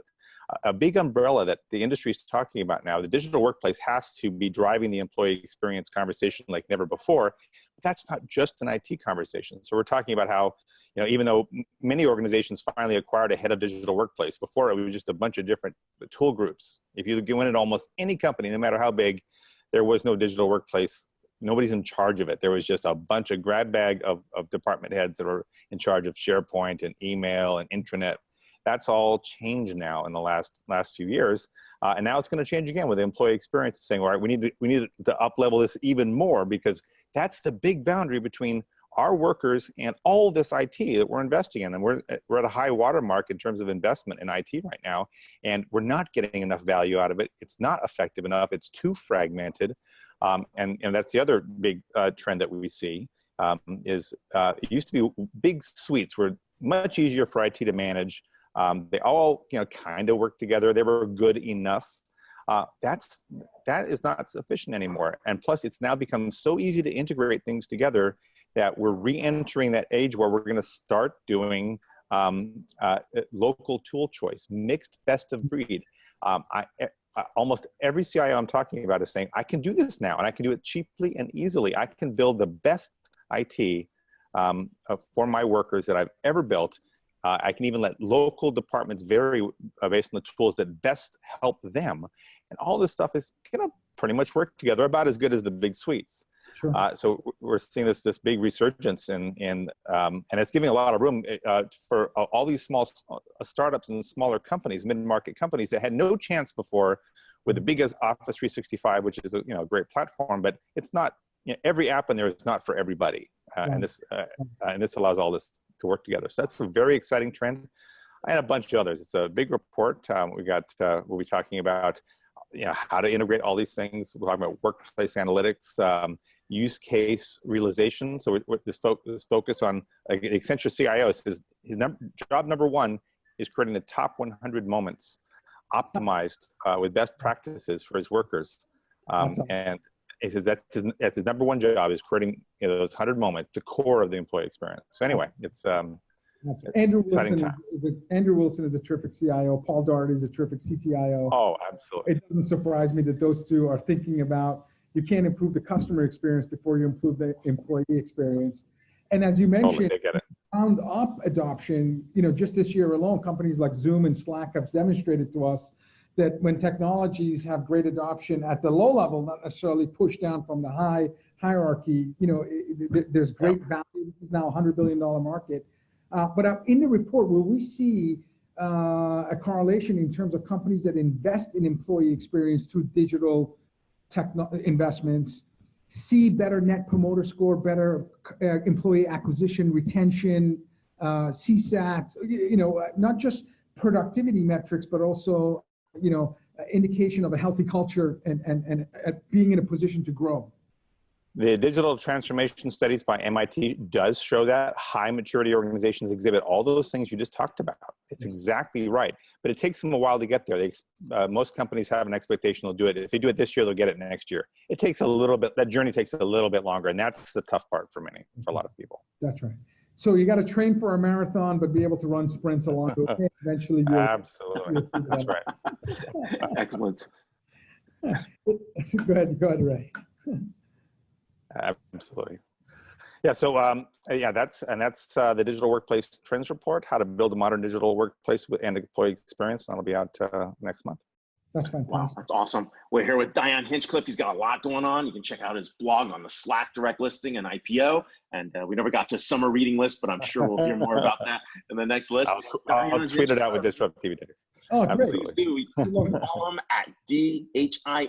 a big umbrella that the industry is talking about now. The digital workplace has to be driving the employee experience conversation like never before. But that's not just an IT conversation. So we're talking about how, you know, even though many organizations finally acquired a head of digital workplace, before it was just a bunch of different tool groups. If you go into almost any company, no matter how big, there was no digital workplace. Nobody's in charge of it. There was just a bunch of grab bag of department heads that were in charge of SharePoint and email and intranet. That's all changed now in the last few years, and now it's going to change again with the employee experience, saying, all right, we need to up level this even more, because that's the big boundary between our workers and all this IT that we're investing in. And we're at a high watermark in terms of investment in IT right now, and we're not getting enough value out of it. It's not effective enough. It's too fragmented, and that's the other big trend that we see. It used to be big suites were much easier for IT to manage. They all, kind of work together. They were good enough. That is not sufficient anymore. And plus, it's now become so easy to integrate things together that we're re-entering that age where we're going to start doing local tool choice, mixed best of breed. Almost every CIO I'm talking about is saying, I can do this now, and I can do it cheaply and easily. I can build the best IT for my workers that I've ever built. I can even let local departments vary based on the tools that best help them. And all this stuff is going to pretty much work together about as good as the big suites. Sure. So we're seeing this big resurgence and it's giving a lot of room for all these small startups and smaller companies, mid-market companies that had no chance before with the biggest Office 365, which is a great platform, but it's not, every app in there is not for everybody. And this allows all this to work together. So that's a very exciting trend, and a bunch of others. It's a big report. We'll be talking about how to integrate all these things. We're talking about workplace analytics, use case realization. So this focus on Accenture CIO says his job number one is creating the top 100 moments optimized with best practices for his workers. And he says that's his number one job, is creating those 100 moments, the core of the employee experience. So anyway, it's Andrew Wilson is a terrific CIO. Paul Daugherty is a terrific CTIO. Oh, absolutely. It doesn't surprise me that those two are thinking about, you can't improve the customer experience before you improve the employee experience. And as you mentioned, ground up adoption, just this year alone, companies like Zoom and Slack have demonstrated to us that when technologies have great adoption at the low level, not necessarily pushed down from the high hierarchy, there's great value. It's now a $100 billion market. But in the report, will we see a correlation in terms of companies that invest in employee experience through digital investments, see better net promoter score, better employee acquisition, retention, CSAT, not just productivity metrics, but also, indication of a healthy culture and being in a position to grow? The digital transformation studies by MIT does show that high maturity organizations exhibit all those things you just talked about. It's exactly right, but it takes them a while to get there. Most companies have an expectation they'll do it. If they do it this year, they'll get it next year. It takes a little bit, that journey takes a little bit longer, and that's the tough part for a lot of people. That's right. So you got to train for a marathon, but be able to run sprints along the way. Eventually, absolutely. That's right. Excellent. Go ahead, Ray. Absolutely. Yeah. So that's the Digital Workplace Trends Report: How to Build a Modern Digital Workplace and Employee Experience. That'll be out next month. That's fantastic. Wow, that's awesome. We're here with Dion Hinchcliffe. He's got a lot going on. You can check out his blog on the Slack direct listing and IPO. And we never got to summer reading list, but I'm sure we'll hear more about that in the next list. I'll tweet it out with DisrupTV tickets. Oh, great. Please do. You can follow him at DHINCHCLIFFE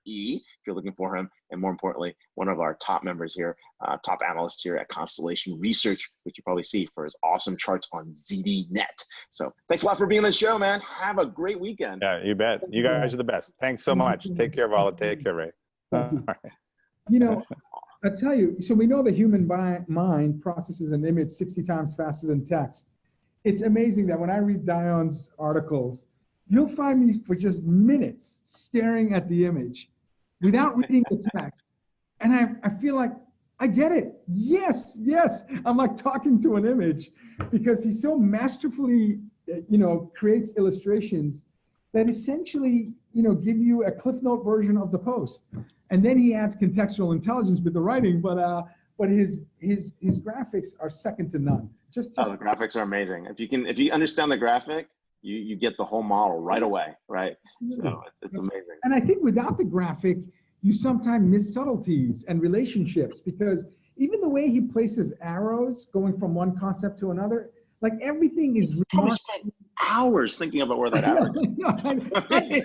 if you're looking for him. And more importantly, one of our top members here, top analysts here at Constellation Research, which you probably see for his awesome charts on ZDNet. So thanks a lot for being on the show, man. Have a great weekend. Yeah, you bet. You guys are the best. Thanks so much. Take care, Vala. Take care, Ray. Thank you. You know, I tell you, so we know the human mind processes an image 60 times faster than text. It's amazing that when I read Dion's articles, you'll find me for just minutes staring at the image without reading the text. And I feel like I get it. Yes. I'm like talking to an image because he so masterfully, creates illustrations that essentially, give you a Cliff Note version of the post. And then he adds contextual intelligence with the writing, but his graphics are second to none. The graphics are amazing. If you understand the graphic, you get the whole model right away, right? So it's amazing. And I think without the graphic, you sometimes miss subtleties and relationships, because even the way he places arrows going from one concept to another, like everything is probably spent hours thinking about where that arrow is.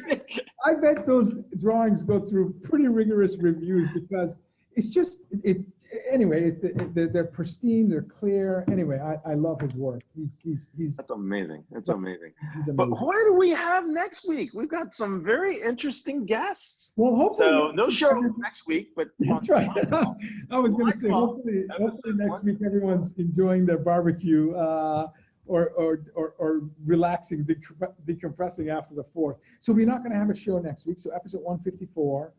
I bet those drawings go through pretty rigorous reviews because it's just they're pristine, they're clear. Anyway, I love his work. He's That's amazing. It's amazing. But what do we have next week? We've got some very interesting guests. Well, hopefully. So no show next week, but that's right. I was going to say hopefully next week everyone's enjoying their barbecue or relaxing, decompressing after the 4th. So we're not going to have a show next week. So episode 154.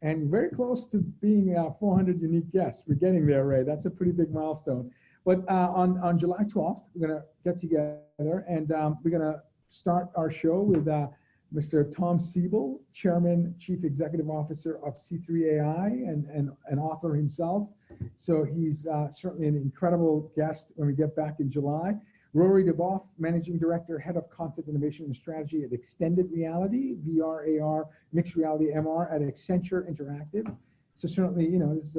And very close to being 400 unique guests. We're getting there, Ray. That's a pretty big milestone. But on July 12th, we're going to get together and we're going to start our show with Mr. Tom Siebel, Chairman, Chief Executive Officer of C3AI and author himself. So he's certainly an incredible guest when we get back in July. Rory DeBoff, Managing Director, Head of Content Innovation and Strategy at Extended Reality, VR, AR, Mixed Reality, MR at Accenture Interactive. So certainly, this is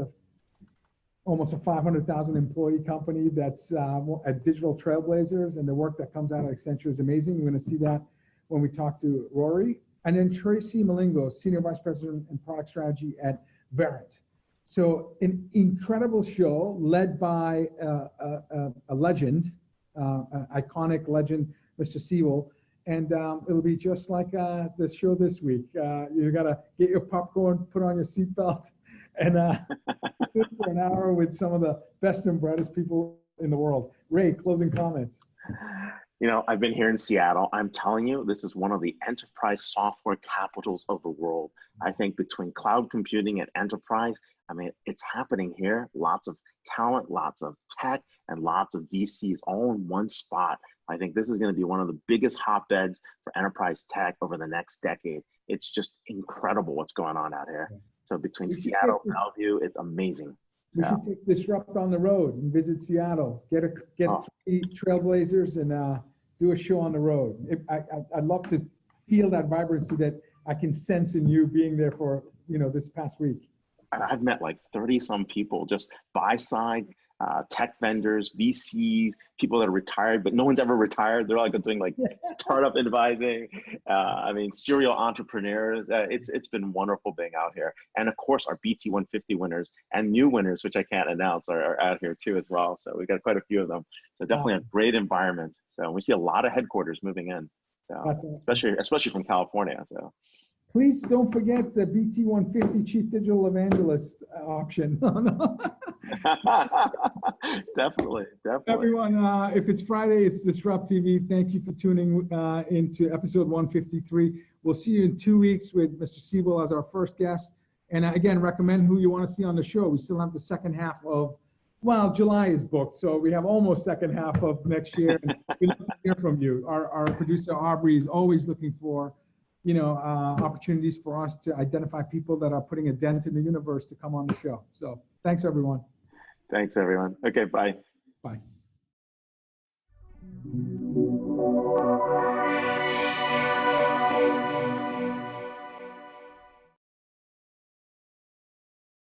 almost a 500,000 employee company that's at Digital Trailblazers, and the work that comes out of Accenture is amazing. We're going to see that when we talk to Rory. And then Tracy Malingo, Senior Vice President and Product Strategy at Verint. So an incredible show led by a legend, iconic legend, Mr. Siebel, and it'll be just like the show this week. You gotta get your popcorn, put on your seatbelt, and for an hour with some of the best and brightest people in the world. Ray, closing comments. I've been here in Seattle. I'm telling you, this is one of the enterprise software capitals of the world. I think between cloud computing and enterprise, it's happening here. Lots of talent, lots of tech, and lots of VCs all in one spot. I think this is going to be one of the biggest hotbeds for enterprise tech over the next decade. It's just incredible what's going on out here. So between Seattle and Bellevue, it's amazing. We should take Disrupt on the road and visit Seattle. Get 3 Trailblazers and do a show on the road. I'd love to feel that vibrancy that I can sense in you being there for this past week. I've met like 30 some people, just buy side, tech vendors, VCs, people that are retired, but no one's ever retired. They're like doing like startup advising. Serial entrepreneurs. It's been wonderful being out here. And of course, our BT 150 winners and new winners, which I can't announce, are out here too as well. So we got quite a few of them. So definitely a great environment. So we see a lot of headquarters moving in. So awesome. especially from California. Please don't forget the BT150 Chief Digital Evangelist option. Definitely. Everyone, if it's Friday, it's DisrupTV. Thank you for tuning into episode 153. We'll see you in 2 weeks with Mr. Siebel as our first guest. And again, recommend who you want to see on the show. We still have the second half of, well, July is booked, so we have almost second half of next year. And we'd love to hear from you. Our producer, Aubrey, is always looking for, opportunities for us to identify people that are putting a dent in the universe to come on the show. So thanks, everyone. Thanks, everyone. Okay, bye. Bye.